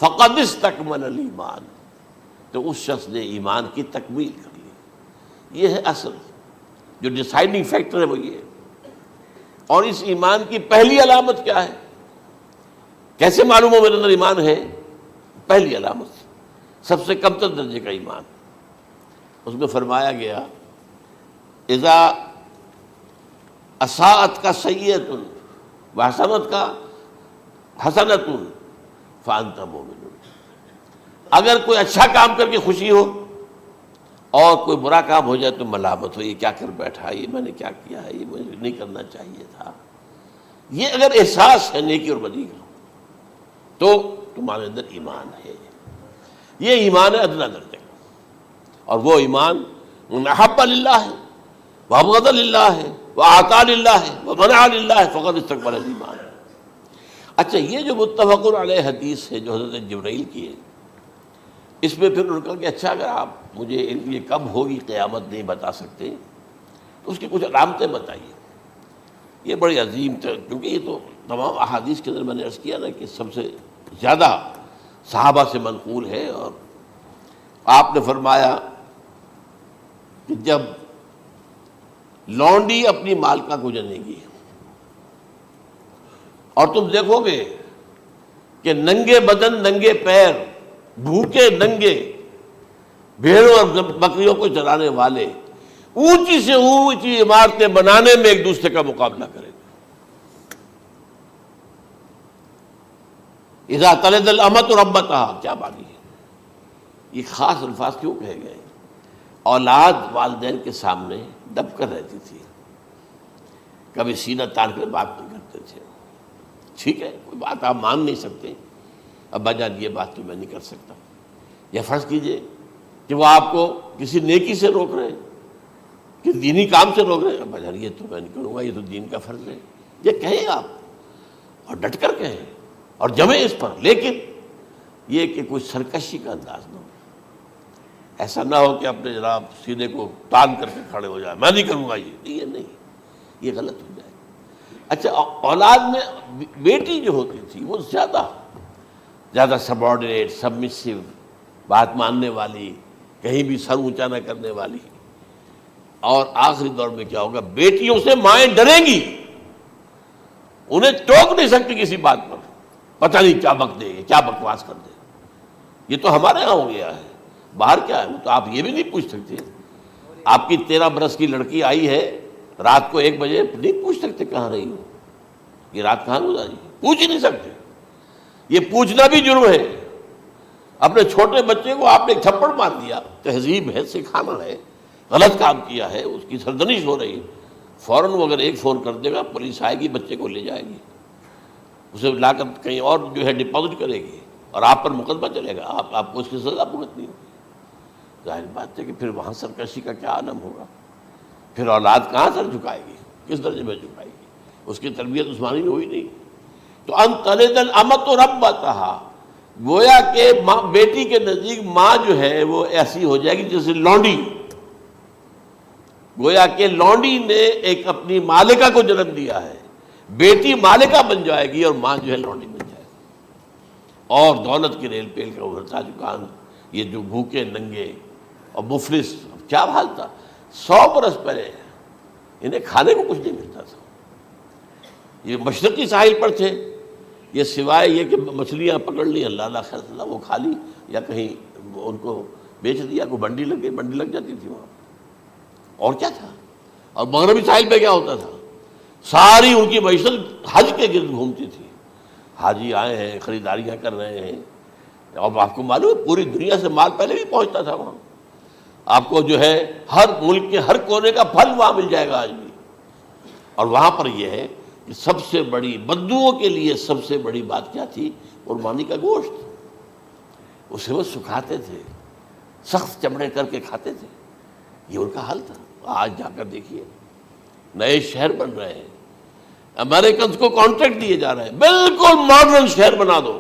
فقد استکمل الایمان، تو اس شخص نے ایمان کی تکمیل کر لی۔ یہ ہے اصل جو ڈیسائیڈنگ فیکٹر ہے، وہ یہ ہے۔ اور اس ایمان کی پہلی علامت کیا ہے؟ کیسے معلوم ہو میرے اندر ایمان ہے؟ پہلی علامت سب سے کم تر درجے کا ایمان، اس میں فرمایا گیا اذا اساءت کا سیئۃ وحسنت کا حسنۃ فانت مومن، اگر کوئی اچھا کام کر کے خوشی ہو اور کوئی برا کام ہو جائے تو ملامت ہو، یہ کیا کر بیٹھا، یہ میں نے کیا کیا ہے، یہ مجھے نہیں کرنا چاہیے تھا، یہ اگر احساس ہے نیکی اور بدی کا تو تمہارے اندر ایمان ہے۔ یہ ایمان ہے ادنا درجے کا، اور وہ ایمان من احب للہ ہے وابغض للہ ہے واعطى للہ ہے ومنع للہ ہے فقد استکمل الایمان۔ اچھا، یہ جو متفق علیہ حدیث ہے جو حضرت جبرائیل کی ہے، اس میں پھر انہوں نے کہا کہ اچھا اگر آپ مجھے یہ کب ہوگی قیامت نہیں بتا سکتے تو اس کی کچھ علامتیں بتائیے۔ یہ بڑی عظیم کیونکہ یہ تو تمام احادیث کے اندر میں نے عرض کیا نا کہ سب سے زیادہ صحابہ سے منقول ہے، اور آپ نے فرمایا کہ جب لونڈی اپنی مالکہ کو جنے گی اور تم دیکھو گے کہ ننگے بدن ننگے پیر بھوکے ننگے بھیڑوں اور بکریوں کو چرانے والے اونچی سے اونچی عمارتیں بنانے میں ایک دوسرے کا مقابلہ کریں گے۔ اذا تلد الامۃ ربتها، کیا بات ہے، یہ خاص الفاظ کیوں کہے گئے؟ اولاد والدین کے سامنے دب کر رہتی تھی، کبھی سینہ تان کر بات نہیں کرتے تھے، ٹھیک ہے کوئی بات آپ مان نہیں سکتے، ابا جان یہ بات تو میں نہیں کر سکتا، یا فرض کیجئے کہ وہ آپ کو کسی نیکی سے روک رہے ہیں، کہ دینی کام سے روک رہے ہیں، ابا جان یہ تو میں نہیں کروں گا، یہ تو دین کا فرض ہے، یہ کہیں آپ، اور ڈٹ کر کہیں اور جمیں اس پر، لیکن یہ کہ کوئی سرکشی کا انداز نہ ہو، ایسا نہ ہو کہ اپنے جناب سینے کو تان کر کے کھڑے ہو جائے، میں نہیں کروں گا، یہ نہیں، یہ غلط ہو جائے۔ اچھا، اولاد میں بیٹی جو ہوتی تھی وہ زیادہ سبارڈینیٹ، سبمسو، بات ماننے والی، کہیں بھی سر اونچا نہ کرنے والی. اور آخری دور میں کیا ہوگا؟ بیٹیوں سے مائیں ڈریں گی، انہیں ٹوک نہیں سکتی کسی بات پر، پتہ نہیں کیا بک دے، کیا بکواس کر دے. یہ تو ہمارے ہاں ہو گیا ہے. باہر کیا ہے؟ تو آپ یہ بھی نہیں پوچھ سکتے. آپ کی 13 برس کی لڑکی آئی ہے رات کو 1 بجے، نہیں پوچھ سکتے کہاں رہی ہو، یہ رات کہاں گزاری، پوچھ ہی نہیں سکتے. یہ پوچھنا بھی جرم ہے. اپنے چھوٹے بچے کو آپ نے ایک تھپڑ مار دیا، تہذیب ہے، سکھانا ہے، غلط کام کیا ہے، اس کی سرزنش ہو رہی ہے، فوراً وہ اگر ایک فون کر دے گا پولیس آئے گی، بچے کو لے جائے گی، اسے لا کر کہیں اور جو ہے ڈپازٹ کرے گی، اور آپ پر مقدمہ چلے گا، آپ کو اس کی سزا بھگتنی ہوگی. ظاہر بات ہے کہ پھر وہاں سرکشی کا کیا عالم ہوگا. پھر اولاد کہاں سر جھکائے گی، کس درجے میں جھکائے گی؟ اس کی تربیت عثمانی میں ہوئی نہیں. تو ان تلد الامۃ ربتہا، گویا کہ بیٹی کے نزدیک ماں جو ہے وہ ایسی ہو جائے گی جیسے لونڈی. گویا کہ لونڈی نے ایک اپنی مالکہ کو جنم دیا ہے، بیٹی مالکہ بن جائے گی اور ماں جو ہے لونڈی بن جائے گی. اور دولت کی ریل پیل کا ابھرتا دکان، یہ جو بھوکے ننگے اور مفلس، کیا حال تھا 100 برس پہلے، انہیں کھانے کو کچھ نہیں ملتا تھا. یہ مشرقی ساحل پر تھے، یہ سوائے یہ کہ مچھلیاں پکڑ لی، اللہ خیر اللہ وہ کھا لی، یا کہیں ان کو بیچ دیا، کوئی بنڈی لگ گئی، بنڈی لگ جاتی تھی وہاں، اور کیا تھا. اور مغربی ساحل پہ کیا ہوتا تھا؟ ساری ان کی معیشت حج کے گرد گھومتی تھی. حاجی آئے ہیں، خریداریاں کر رہے ہیں، اور آپ کو معلوم ہے پوری دنیا سے مال پہلے بھی پہنچتا تھا وہاں. آپ کو جو ہے ہر ملک کے ہر کونے کا پھل وہاں مل جائے گا آج بھی. اور وہاں پر یہ ہے کہ سب سے بڑی بدوؤں کے لیے سب سے بڑی بات کیا تھی؟ قربانی کا گوشت. اسے وہ سکھاتے تھے، سخت چمڑے کر کے کھاتے تھے. یہ ان کا حل تھا. آج جا کر دیکھیے نئے شہر بن رہے ہیں، امریکنز کو کانٹریکٹ دیے جا رہے ہیں، بالکل ماڈرن شہر بنا دو.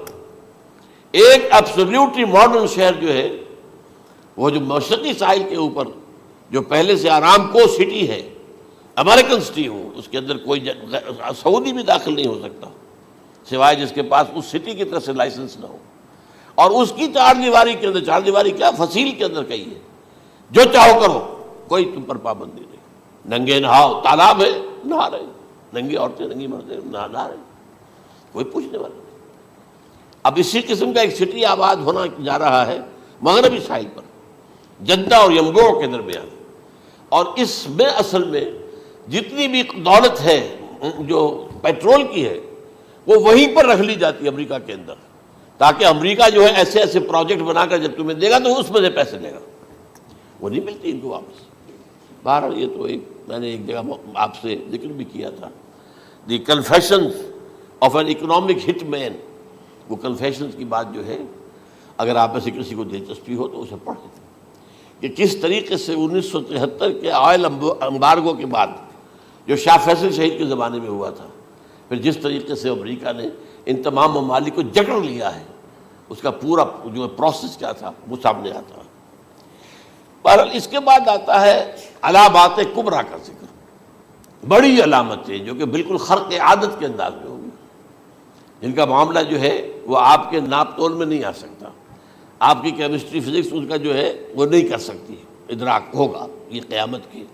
ایک ایبسلیوٹلی ماڈرن شہر جو ہے وہ جو مشرقی ساحل کے اوپر جو پہلے سے آرام کو سٹی ہے، امریکن سٹی ہو، اس کے اندر کوئی سعودی بھی داخل نہیں ہو سکتا سوائے جس کے پاس اس سٹی کی طرف سے لائسنس نہ ہو. اور اس کی 4 دیواری کے اندر، 4 دیواری کیا فصیل کے اندر کہی ہے، جو چاہو کرو، کوئی تم پر پابندی نہیں. ننگے نہاؤ، تالاب ہے نہا رہے، ننگی عورتیں ننگی مردیں نہا رہے، کوئی پوچھنے والا نہیں. اب اسی قسم کا ایک سٹی آباد ہونا جا رہا ہے مغربی ساحل پر، جدہ اور ینبوع کے درمیان. اور اس میں اصل میں جتنی بھی دولت ہے جو پیٹرول کی ہے وہ وہیں پر رکھ لی جاتی ہے امریکہ کے اندر، تاکہ امریکہ جو ہے ایسے ایسے پروجیکٹ بنا کر جب تمہیں دے گا تو اس میں سے پیسے دے گا، وہ نہیں ملتی ان کو واپس. بہرحال یہ تو میں نے ایک جگہ آپ سے ذکر بھی کیا تھا، دی کنفیشنز آف این اکنامک ہٹ مین. وہ کنفیشنز کی بات جو ہے اگر آپ میں سے کسی کو دلچسپی ہو تو اسے پڑھیں کہ کس طریقے سے 1973 کے آئل امبارگو کے بعد جو شاہ فیصل شہید کے زمانے میں ہوا تھا، پھر جس طریقے سے امریکہ نے ان تمام ممالک کو جکڑ لیا ہے، اس کا پورا جو پروسیس کیا تھا وہ سامنے آتا ہے. بہرحال اس کے بعد آتا ہے علامات کبریٰ کا ذکر، بڑی علامتیں جو کہ بالکل خرق عادت کے انداز میں ہوگی، جن کا معاملہ جو ہے وہ آپ کے ناپ تول میں نہیں آ سکتا. آپ کی کیمسٹری فزکس اس کا جو ہے وہ نہیں کر سکتی ادراک ہوگا یہ قیامت کی.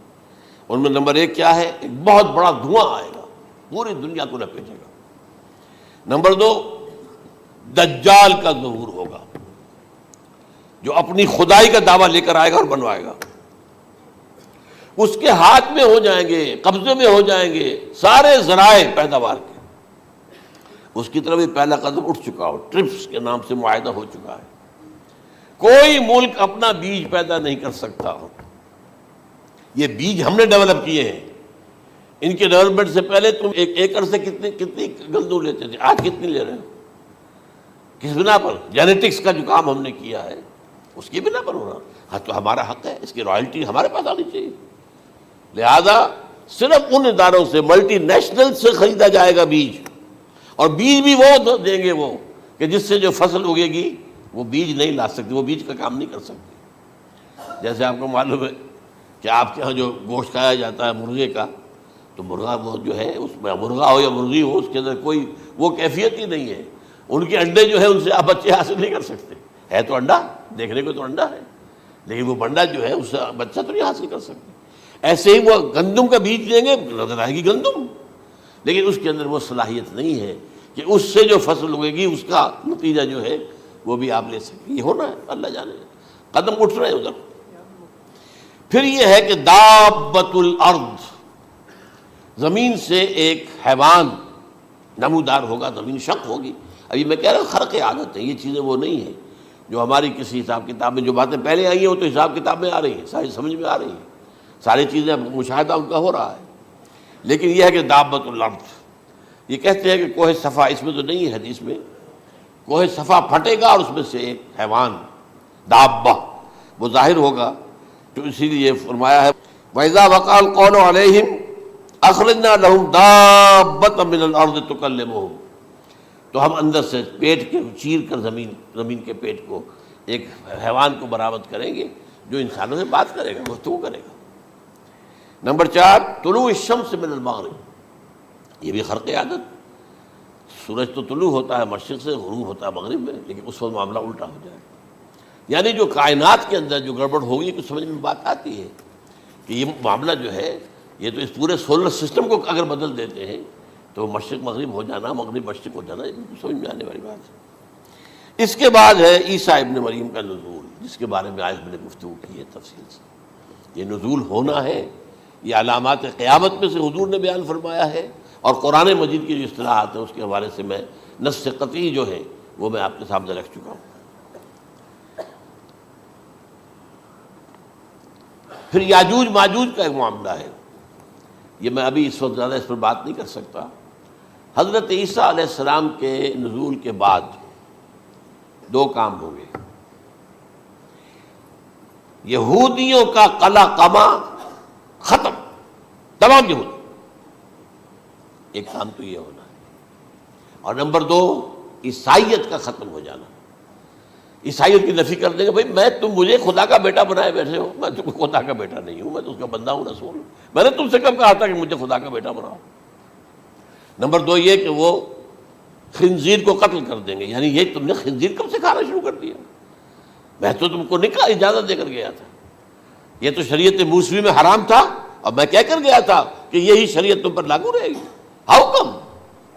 ان میں نمبر 1 کیا ہے؟ ایک بہت بڑا دھواں آئے گا، پوری دنیا کو لپیٹے گا. نمبر 2 دجال کا ظہور ہوگا، جو اپنی خدائی کا دعویٰ لے کر آئے گا اور بنوائے گا. اس کے ہاتھ میں ہو جائیں گے، قبضے میں ہو جائیں گے سارے ذرائع پیداوار کے. اس کی طرف بھی پہلا قدم اٹھ چکا ہو، ٹرپس کے نام سے معاہدہ ہو چکا ہے. کوئی ملک اپنا بیج پیدا نہیں کر سکتا. یہ بیج ہم نے ڈیولپ کیے ہیں. ان کے ڈیولپمنٹ سے پہلے تم 1 ایکڑ سے کتنی گندم لیتے تھے، آج کتنی لے رہے ہو؟ کس بنا پر؟ جینیٹکس کا جو کام ہم نے کیا ہے اس کی بنا پر ہو رہا. ہاں تو ہمارا حق ہے، اس کی رائلٹی ہمارے پاس آنی چاہیے. لہذا صرف ان اداروں سے، ملٹی نیشنل سے خریدا جائے گا بیج، اور بیج بھی وہ دیں گے وہ کہ جس سے جو فصل اگے گی وہ بیج نہیں لا سکتے، وہ بیج کا کام نہیں کر سکتے. جیسے آپ کو معلوم ہے کہ آپ کے یہاں جو گوشت کھایا جاتا ہے مرغے کا، تو مرغا وہ جو ہے اس میں مرغا ہو یا مرغی ہو اس کے اندر کوئی وہ کیفیت ہی نہیں ہے. ان کے انڈے جو ہے ان سے آپ بچے حاصل نہیں کر سکتے. ہے تو انڈا، دیکھنے کو تو انڈا ہے لیکن وہ بنڈا جو ہے اس سے بچہ تو نہیں حاصل کر سکتے. ایسے ہی وہ گندم کا بیج لیں گے نظر آئے گی گندم، لیکن اس کے اندر وہ صلاحیت نہیں ہے کہ اس سے جو فصل ہوئے گی اس کا نتیجہ جو ہے وہ بھی آپ لے سکیں. یہ ہونا ہے اللہ جانے، قدم اٹھ رہے ہیں ادھر. پھر یہ ہے کہ دابۃ الارض، زمین سے ایک حیوان نمودار ہوگا، زمین شق ہوگی. ابھی میں کہہ رہا ہوں خرق عادت ہے، یہ چیزیں وہ نہیں ہیں جو ہماری کسی حساب کتاب میں جو باتیں پہلے آئی ہیں وہ تو حساب کتاب میں آ رہی ہیں، ساری سمجھ میں آ رہی ہیں، ساری چیزیں مشاہدہ ان کا ہو رہا ہے. لیکن یہ ہے کہ دابۃ الارض، یہ کہتے ہیں کہ کوہ صفا، اس میں تو نہیں ہے حدیث میں، کوہ صفا پھٹے گا اور اس میں سے ایک حیوان دابہ وہ ظاہر ہوگا. تو اسی لیے فرمایا ہے وَإِذَا وَقَعَ الْقَوْلُ عَلَيْهِمْ أَخْرَجْنَا لَهُمْ دَابَّةً مِّنَ الْأَرْضِ تُكَلِّمُهُمْ، تو ہم اندر سے پیٹ کے چیر کر زمین کے پیٹ کو ایک حیوان کو برآمد کریں گے جو انسانوں سے بات کرے گا، گفتگو کرے گا. نمبر 4 طلوع الشمس من المغرب، یہ بھی خرق عادت. سورج تو طلوع ہوتا ہے مشرق سے، غروب ہوتا ہے مغرب میں، لیکن اس وقت معاملہ الٹا ہو جائے. یعنی جو کائنات کے اندر جو گڑبڑ ہوگی کچھ سمجھ میں بات آتی ہے کہ یہ معاملہ جو ہے یہ تو اس پورے سولر سسٹم کو اگر بدل دیتے ہیں تو مشرق مغرب ہو جانا، مغرب مشرق ہو جانا، یہ سمجھ میں آنے والی بات ہے. اس کے بعد ہے عیسیٰ ابن مریم کا نزول، جس کے بارے میں آج میں نے گفتگو کی ہے تفصیل سے. یہ نزول ہونا ہے، یہ علامات قیامت میں سے حضور نے بیان فرمایا ہے، اور قرآن مجید کی جو اصطلاحات ہیں اس کے حوالے سے میں نص قطعی جو ہے وہ میں آپ کے سامنے رکھ چکا ہوں. پھر یاجوج ماجوج کا ایک معاملہ ہے، یہ میں ابھی اس وقت زیادہ اس پر بات نہیں کر سکتا. حضرت عیسیٰ علیہ السلام کے نزول کے بعد 2 کام ہوں گے. یہودیوں کا قلع قمع ختم، تمام یہود، ایک کام تو یہ ہونا ہے. اور نمبر 2 عیسائیت کا ختم ہو جانا. عیسائیت کی نفی کر دیں گے، بھائی تم مجھے خدا کا بیٹا بنائے بیٹھے ہو، میں تم خدا کا بیٹا نہیں ہوں، میں تو اس کا بندہ ہوں، رسول ہوں. میں نے تم سے کب کہا تھا کہ مجھے خدا کا بیٹا بناؤ. نمبر 2 یہ کہ وہ خنزیر کو قتل کر دیں گے، یعنی یہ تم نے خنزیر کب سے کھانا شروع کر دیا؟ میں تو تم کو نکاح اجازت دے کر گیا تھا، یہ تو شریعت موسوی میں حرام تھا، اور میں کہہ کر گیا تھا کہ یہی شریعت تم پر لاگو رہے گی. ہاؤ کم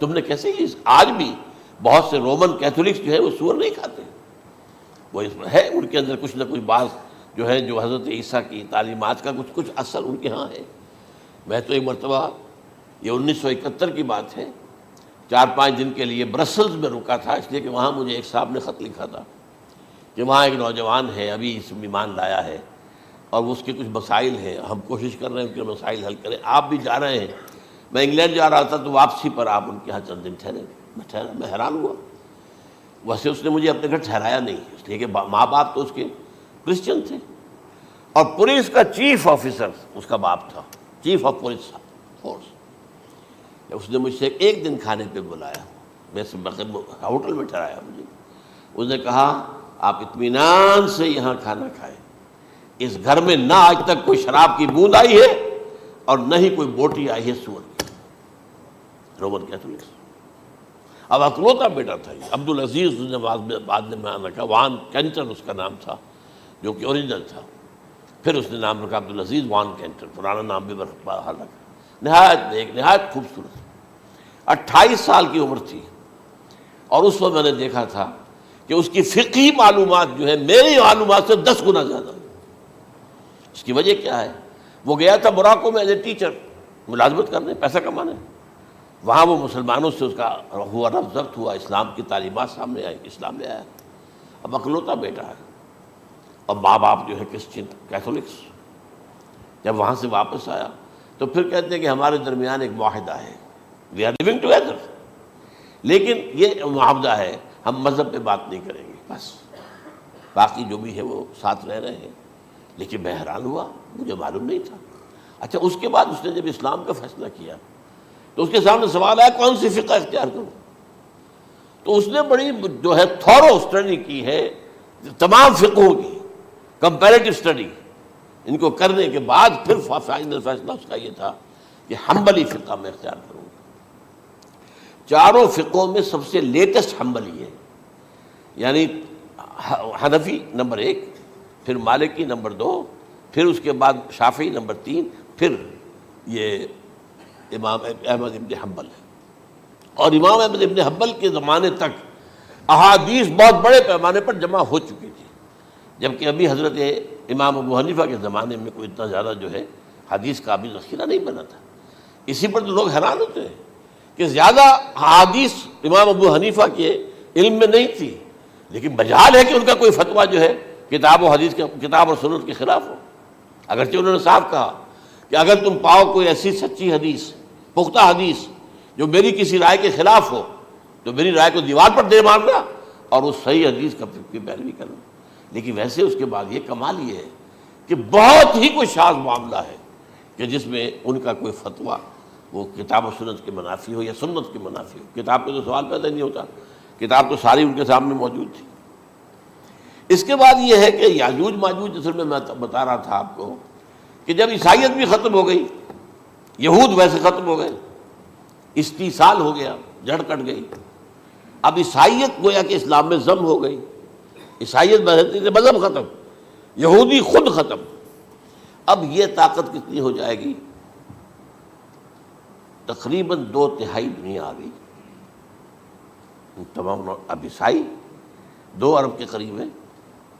تم نے کیسے کی؟ آج بھی بہت سے رومن کیتھولکس جو ہے وہ سور نہیں کھاتے، وہ اس میں ہے ان کے اندر کچھ نہ کچھ بات جو ہے جو حضرت عیسیٰ کی تعلیمات کا کچھ اثر ان کے ہاں ہے. میں تو ایک مرتبہ، یہ 1971 کی بات ہے، 4-5 دن کے لیے برسلز میں رکا تھا، اس لیے کہ وہاں مجھے ایک صاحب نے خط لکھا تھا کہ وہاں ایک نوجوان ہے، ابھی اس ایمان لایا ہے، اور اس کے کچھ مسائل ہیں، ہم کوشش کر رہے ہیں ان کے مسائل حل کریں. آپ بھی جا رہے ہیں. میں انگلینڈ جا رہا تھا تو واپسی پر آپ ان کے یہاں چند دن ٹھہرے. میں حیران ہوا. ویسے اس نے مجھے اپنے گھر ٹھہرایا نہیں، اس لیے کہ ماں باپ تو اس کے کرسچن تھے، اور پولیس کا چیف آفیسر اس کا باپ تھا، چیف آف پولیس فورس. اس نے مجھ سے 1 دن کھانے پہ بلایا، ویسے ہوٹل میں ٹھہرایا مجھے. اس نے کہا آپ اطمینان سے یہاں کھانا کھائیں، اس گھر میں نہ آج تک کوئی شراب کی بوند آئی ہے اور نہ ہی کوئی بوٹی آئی ہے سور کی. Roman Catholics. اب اکلوتا بیٹا تھا یہ عبدالعزیز، اس نے بعد میں نام رکھا، وان کینٹر اس کا نام تھا جو کہ اوریجنل تھا. پھر اس نے نام رکھا عبدالعزیز وان کینٹر، پرانا نام بھی بحال رکھا. نہایت خوبصورت. 28 سال کی عمر تھی، اور اس وقت میں نے دیکھا تھا کہ اس کی فقہی معلومات جو ہے میری معلومات سے 10 گنا زیادہ. اس کی وجہ کیا ہے؟ وہ گیا تھا موراکو میں ایز اے ٹیچر ملازمت کرنے، پیسہ کمانے. وہاں وہ مسلمانوں سے اس کا ہوا رفت ضبط ہوا، اسلام کی تعلیمات سامنے آئی، اسلام لے آیا. اب اکلوتا بیٹا ہے، اور ماں باپ جو ہے کرسچن کیتھولکس. جب وہاں سے واپس آیا تو پھر کہتے ہیں کہ ہمارے درمیان ایک معاہدہ ہے، وی آر لیونگ ٹوگیدر، لیکن یہ معاہدہ ہے ہم مذہب پہ بات نہیں کریں گے، بس باقی جو بھی ہے وہ ساتھ رہ رہے ہیں. لیکن میں حیران ہوا، مجھے معلوم نہیں تھا. اچھا اس کے بعد اس نے جب اسلام کا فیصلہ کیا تو اس کے سامنے سوال آیا کون سی فقہ اختیار کروں. تو اس نے بڑی جو ہے تھورو اسٹڈی کی ہے تمام فقہوں کی، کمپیریٹو اسٹڈی. ان کو کرنے کے بعد پھر فائنل فیصلہ اس کا یہ تھا کہ حنبلی فقہ میں اختیار کروں. 4 فقہوں میں سب سے لیٹسٹ حنبلی ہے، یعنی حنفی نمبر 1، پھر مالکی نمبر 2، پھر اس کے بعد شافعی نمبر 3، پھر یہ امام احمد ابن حنبل ہے۔ اور امام احمد ابن حنبل کے زمانے تک احادیث بہت بڑے پیمانے پر جمع ہو چکی تھی، جبکہ ابھی حضرت امام ابو حنیفہ کے زمانے میں کوئی اتنا زیادہ جو ہے حدیث کا بھی ذخیرہ نہیں بنا تھا۔ اسی پر تو لوگ حیران ہوتے ہیں کہ زیادہ حدیث امام ابو حنیفہ کے علم میں نہیں تھی، لیکن مجال ہے کہ ان کا کوئی فتویٰ جو ہے کتاب و حدیث کے، کتاب اور سنت کے خلاف ہو۔ اگرچہ انہوں نے صاف کہا کہ اگر تم پاؤ کوئی ایسی سچی حدیث، پختہ حدیث جو میری کسی رائے کے خلاف ہو، تو میری رائے کو دیوار پر دے مارنا اور اس صحیح حدیث کا پیروی کرنا۔ لیکن ویسے اس کے بعد یہ کمال یہ ہے کہ بہت ہی کوئی شاذ معاملہ ہے کہ جس میں ان کا کوئی فتویٰ وہ کتاب و سنت کے منافی ہو یا سنت کے منافی ہو۔ کتاب پہ تو سوال پیدا نہیں ہوتا، کتاب تو ساری ان کے سامنے موجود تھی۔ اس کے بعد یہ ہے کہ یاجوج ماجوج، اصل میں بتا رہا تھا آپ کو کہ جب عیسائیت بھی ختم ہو گئی، یہود ویسے ختم ہو گئے، استیصال ہو گیا، جڑ کٹ گئی، اب عیسائیت گویا کہ اسلام میں ضم ہو گئی، عیسائیت مذہب ختم، یہودی خود ختم۔ اب یہ طاقت کتنی ہو جائے گی؟ تقریباً 2/3 دنیا آ گئی، تمام اب عیسائی 2 ارب کے قریب ہیں،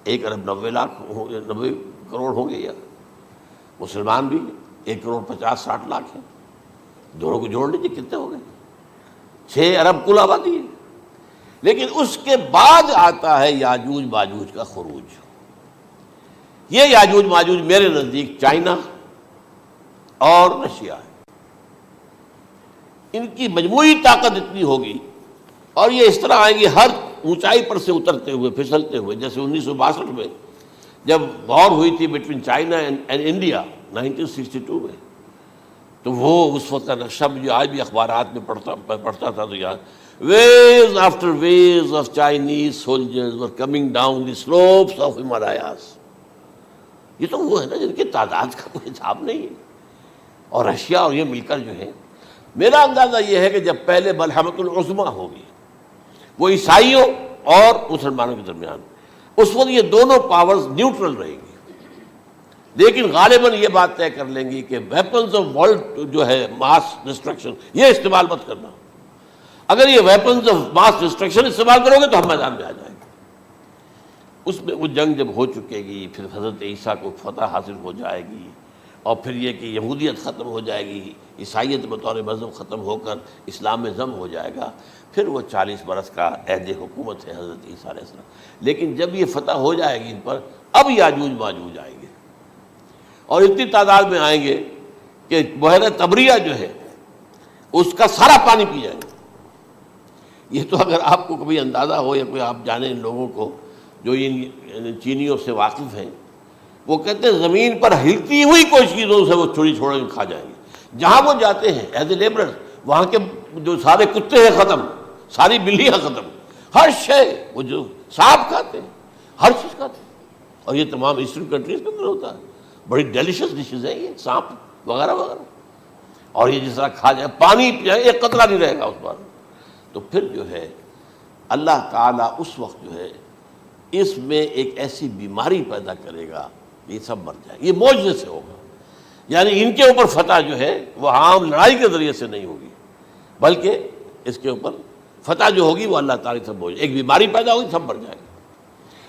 1 ارب 90 کروڑ ہوں گے، یا مسلمان بھی 1 کروڑ 50-60 لاکھ ہیں، دونوں کو جوڑ لیجیے کتنے ہو گئے؟ 6 ارب کل آبادی ہے۔ لیکن اس کے بعد آتا ہے یاجوج ماجوج کا خروج۔ یہ یاجوج ماجوج میرے نزدیک چائنا اور رشیا ہے، ان کی مجموعی طاقت اتنی ہوگی، اور یہ اس طرح آئیں گے ہر اونچائی پر سے اترتے ہوئے، پھسلتے ہوئے۔ جیسے 1962 میں جب وار ہوئی تھی بٹوین چائنا اینڈ انڈیا 1962 میں، تو وہ اس وقت کا نقشہ مجھے آج بھی اخبارات میں پڑھتا تھا تو یاد، waves after waves of Chinese soldiers were coming down the slopes of Himalayas۔ یہ تو وہ ہے نا جن کی تعداد کا کوئی حساب نہیں ہے، اور رشیا اور یہ مل کر جو ہے، میرا اندازہ یہ ہے کہ جب پہلے ملحمۃ العظمیٰ ہوگی وہ عیسائیوں اور مسلمانوں کے درمیان، اس وقت یہ دونوں پاورز نیوٹرل رہیں گی، لیکن غالباً یہ بات طے کر لیں گی کہ ویپنز آف ورلڈ جو ہے ماس ڈسٹرکشن، یہ استعمال مت کرنا۔ اگر یہ ویپنز آف ماس ڈسٹرکشن استعمال کرو گے تو ہم میدان میں آ جائیں گے۔ اس میں وہ جنگ جب ہو چکے گی، پھر حضرت عیسیٰ کو فتح حاصل ہو جائے گی، اور پھر یہ کہ یہودیت ختم ہو جائے گی، عیسائیت بطور مذہب ختم ہو کر اسلام میں ضم ہو جائے گا، پھر وہ 40 برس کا عہد حکومت ہے حضرت عیسیٰ علیہ السلام۔ لیکن جب یہ فتح ہو جائے گی ان پر، اب یاجوج ماجوج آئیں گے، اور اتنی تعداد میں آئیں گے کہ بحیرہ طبریہ جو ہے اس کا سارا پانی پی جائیں گے۔ یہ تو اگر آپ کو کبھی اندازہ ہو یا کوئی آپ جانیں ان لوگوں کو جو ان چینیوں سے واقف ہیں، وہ کہتے ہیں زمین پر ہلتی ہوئی کوئی چیزوں سے وہ چھوڑی چھوڑ کے کھا جائیں گے۔ جہاں وہ جاتے ہیں ایز اے لیبرر، وہاں کے جو سارے کتے ہیں ختم، ساری بلیاں ختم، ہر شے، وہ جو سانپ کھاتے ہیں، ہر چیز کھاتے ہیں، اور یہ تمام ایسٹرن کنٹریز کے اندر ہوتا ہے، بڑی ڈیلیشس ڈشز ہیں یہ سانپ وغیرہ وغیرہ، اور یہ جس طرح کھا جائے، پانی پئے، ایک قطرہ نہیں رہے گا اس پر۔ تو پھر جو ہے اللہ تعالیٰ اس وقت جو ہے اس میں ایک ایسی بیماری پیدا کرے گا، یہ سب مر جائیں، یہ معجزے سے ہوگا۔ یعنی ان کے اوپر فتح جو ہے وہ عام لڑائی کے ذریعے سے نہیں ہوگی، بلکہ اس کے اوپر فتح جو ہوگی وہ اللہ تعالیٰ سے بوجھ، ایک بیماری پیدا ہوگی، سب مر جائیں گے،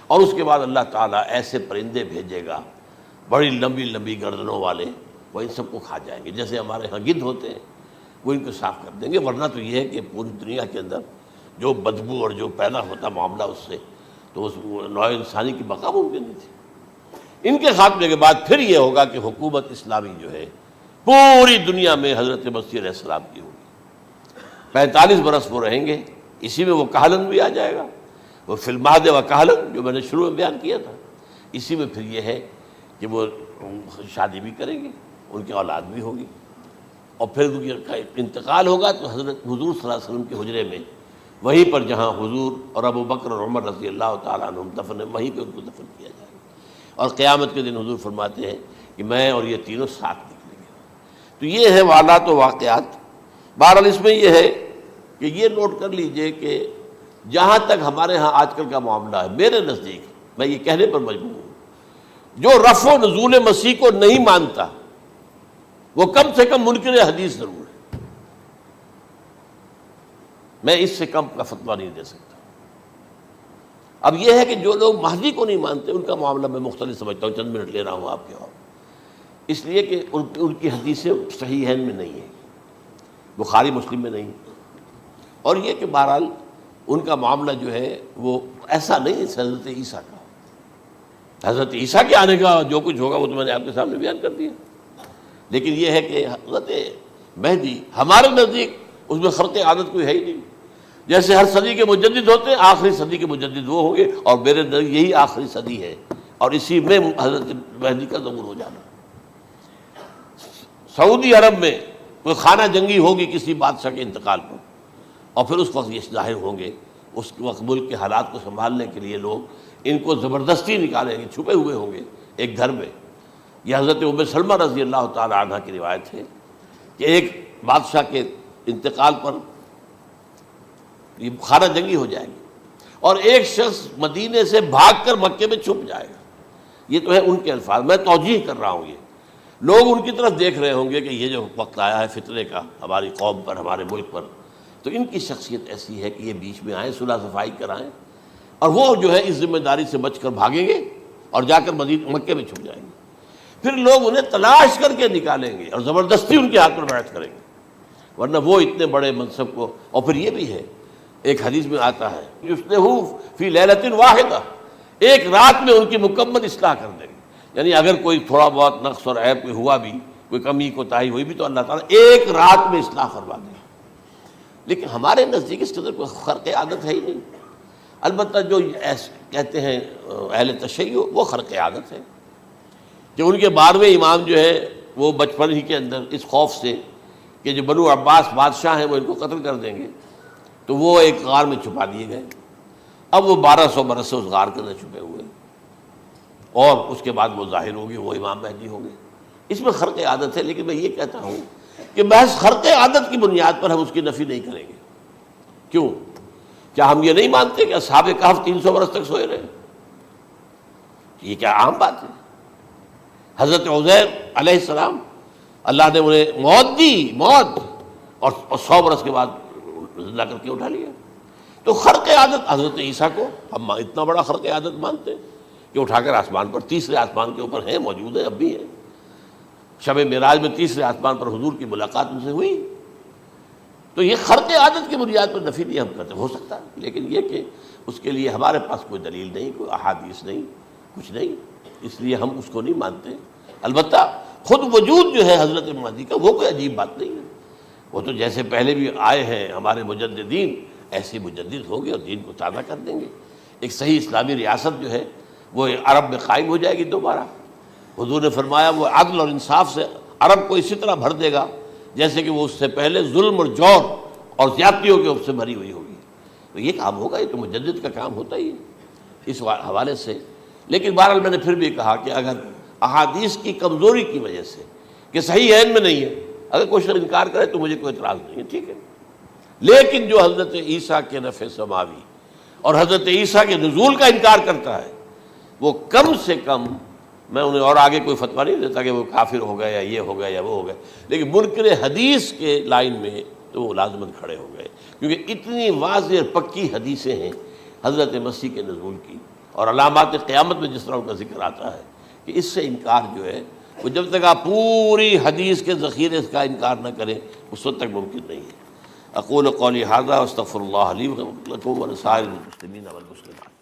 اور اس کے بعد اللہ تعالیٰ ایسے پرندے بھیجے گا بڑی لمبی لمبی گردنوں والے، وہ ان سب کو کھا جائیں گے، جیسے ہمارے ہاں گدھ ہوتے ہیں، وہ ان کو صاف کر دیں گے۔ ورنہ تو یہ ہے کہ پوری دنیا کے اندر جو بدبو اور جو پیدا ہوتا معاملہ اس سے، تو اس نوع انسانی کی بقا ممکن نہیں تھی۔ ان کے خاتمے کے بعد پھر یہ ہوگا کہ حکومت اسلامی جو ہے پوری دنیا میں حضرت مسیح علیہ السلام کی ہوگی۔ 45 برس وہ رہیں گے، اسی میں وہ کہلن بھی آ جائے گا، وہ فی المہد و کہلن جو میں نے شروع میں بیان کیا تھا، اسی میں پھر یہ ہے کہ وہ شادی بھی کریں گے، ان کی اولاد بھی ہوگی، اور پھر ان کا انتقال ہوگا تو حضرت حضور صلی اللہ علیہ وسلم کے حجرے میں، وہیں پر جہاں حضور اور ابو بکر اور عمر رضی اللہ تعالیٰ عنہم دفن ہیں، وہیں پہ ان کو دفن کیا جائے گا، اور قیامت کے دن حضور فرماتے ہیں کہ میں اور یہ تینوں ساتھ نکلیں گے۔ تو یہ ہے حالات و واقعات۔ بہرحال اس میں یہ ہے کہ یہ نوٹ کر لیجئے کہ جہاں تک ہمارے ہاں آج کل کا معاملہ ہے، میرے نزدیک میں یہ کہنے پر مجبور ہوں جو رفع و نزول مسیح کو نہیں مانتا وہ کم سے کم منکر حدیث ضرور ہے. میں اس سے کم کا فتویٰ نہیں دے سکتا. اب یہ ہے کہ جو لوگ مہدی کو نہیں مانتے ان کا معاملہ میں مختلف سمجھتا ہوں. چند منٹ لے رہا ہوں آپ کے اور اس لیے کہ ان کی حدیثیں صحیحین میں نہیں ہیں، بخاری مسلم میں نہیں، اور یہ کہ بہرحال ان کا معاملہ جو ہے وہ ایسا نہیں ہے حضرت عیسیٰ کا. حضرت عیسیٰ کے آنے کا جو کچھ ہوگا وہ تو میں نے آپ کے سامنے بیان کر دیا. لیکن یہ ہے کہ حضرت مہدی ہمارے نزدیک اس میں خرق عادت کوئی ہے ہی نہیں. جیسے ہر صدی کے مجدد ہوتے ہیں، آخری صدی کے مجدد وہ ہوں گے، اور میرے نزدیک یہی آخری صدی ہے، اور اسی میں حضرت مہدی کا ظہور ہو جانا. سعودی عرب میں کوئی خانہ جنگی ہوگی کسی بادشاہ کے انتقال پر، اور پھر اس وقت یہ ظاہر ہوں گے. اس وقت ملک کے حالات کو سنبھالنے کے لیے لوگ ان کو زبردستی نکالیں گے، چھپے ہوئے ہوں گے ایک گھر میں. یہ حضرت ام سلمہ رضی اللہ تعالی عنہ کی روایت ہے کہ ایک بادشاہ کے انتقال پر یہ خانہ جنگی ہو جائے گی، اور ایک شخص مدینے سے بھاگ کر مکے میں چھپ جائے گا. یہ تو ہے ان کے الفاظ، میں توجیہ کر رہا ہوں. یہ لوگ ان کی طرف دیکھ رہے ہوں گے کہ یہ جو وقت آیا ہے فتنے کا ہماری قوم پر، ہمارے ملک پر، تو ان کی شخصیت ایسی ہے کہ یہ بیچ میں آئیں، صلح صفائی کرائیں، اور وہ جو ہے اس ذمہ داری سے بچ کر بھاگیں گے اور جا کر مکے میں چھپ جائیں گے. پھر لوگ انہیں تلاش کر کے نکالیں گے اور زبردستی ان کے ہاتھ پر بیعت کریں گے، ورنہ وہ اتنے بڑے منصب کو. اور پھر یہ بھی ہے، ایک حدیث میں آتا ہے یصلحو فی لیلۃ واحدہ، ایک رات میں ان کی مکمل اصلاح کر دیں گے. یعنی اگر کوئی تھوڑا بہت نقص اور عیب کوئی ہوا بھی، کوئی کمی کوتاہی ہوئی بھی، تو اللہ تعالیٰ ایک رات میں اصلاح کروا دیں. لیکن ہمارے نزدیک اس کے اندر کوئی خرق عادت ہے ہی نہیں. البتہ جو کہتے ہیں اہل تشیع، وہ خرق عادت ہے کہ ان کے 12ویں امام جو ہے وہ بچپن ہی کے اندر اس خوف سے کہ جو بنو عباس بادشاہ ہیں وہ ان کو قتل کر دیں گے، تو وہ ایک غار میں چھپا دیے گئے. اب وہ 1200 برس سے اس غار کے اندر چھپے ہوئے، اور اس کے بعد وہ ظاہر ہوگی، وہ امام مہدی ہوں گے. اس میں خرق عادت ہے. لیکن میں یہ کہتا ہوں کہ محض خرق عادت کی بنیاد پر ہم اس کی نفی نہیں کریں گے. کیوں؟ کیا ہم یہ نہیں مانتے کہ اصحاب کہف 300 برس تک سوئے رہے؟ یہ کیا عام بات ہے؟ حضرت عزیر علیہ السلام اللہ نے انہیں موت دی، موت، اور 100 برس کے بعد زندہ کر کے اٹھا لیا. تو خرق عادت حضرت عیسیٰ کو ہم اتنا بڑا خرق عادت مانتے ہیں کہ اٹھا کر آسمان پر، تیسرے آسمان کے اوپر ہیں، موجود ہیں، اب بھی ہیں. شب معراج میں تیسرے آسمان پر حضور کی ملاقات ان سے ہوئی. تو یہ خرق عادت کی بنیاد پر نفی نہیں ہم کرتے. ہو سکتا ہے، لیکن یہ کہ اس کے لیے ہمارے پاس کوئی دلیل نہیں، کوئی احادیث نہیں، کچھ نہیں، اس لیے ہم اس کو نہیں مانتے. البتہ خود وجود جو ہے حضرت مہدی کا وہ کوئی عجیب بات نہیں ہے. وہ تو جیسے پہلے بھی آئے ہیں ہمارے مجددین، ایسے مجدد ہوں گے اور دین کو تازہ کر دیں گے. ایک صحیح اسلامی ریاست جو ہے وہ عرب میں قائم ہو جائے گی دوبارہ. حضور نے فرمایا وہ عدل اور انصاف سے عرب کو اسی طرح بھر دے گا جیسے کہ وہ اس سے پہلے ظلم اور جور اور زیادتیوں کے سے بھری ہوئی ہوگی. تو یہ کام ہوگا، یہ تو مجدد کا کام ہوتا ہی ہے اس حوالے سے. لیکن بہرحال میں نے پھر بھی کہا کہ اگر احادیث کی کمزوری کی وجہ سے کہ صحیح عین میں نہیں ہے، اگر کوئی شخص انکار کرے تو مجھے کوئی اعتراض نہیں ہے، ٹھیک ہے. لیکن جو حضرت عیسیٰ کے رفع سماوی اور حضرت عیسیٰ کے نزول کا انکار کرتا ہے، وہ کم سے کم، میں انہیں اور آگے کوئی فتویٰ نہیں دیتا کہ وہ کافر ہو گئے یا یہ ہو گئے یا وہ ہو گئے، لیکن منکر حدیث کے لائن میں تو وہ لازماً کھڑے ہو گئے، کیونکہ اتنی واضح اور پکی حدیثیں ہیں حضرت مسیح کے نزول کی، اور علامات قیامت میں جس طرح ان کا ذکر آتا ہے کہ اس سے انکار جو ہے وہ جب تک آپ پوری حدیث کے ذخیرے کا انکار نہ کریں اس وقت تک ممکن نہیں ہے. اقول قولی ھذا واستغفر اللہ لی ولکم ولسائر المسلمین والمسلمات.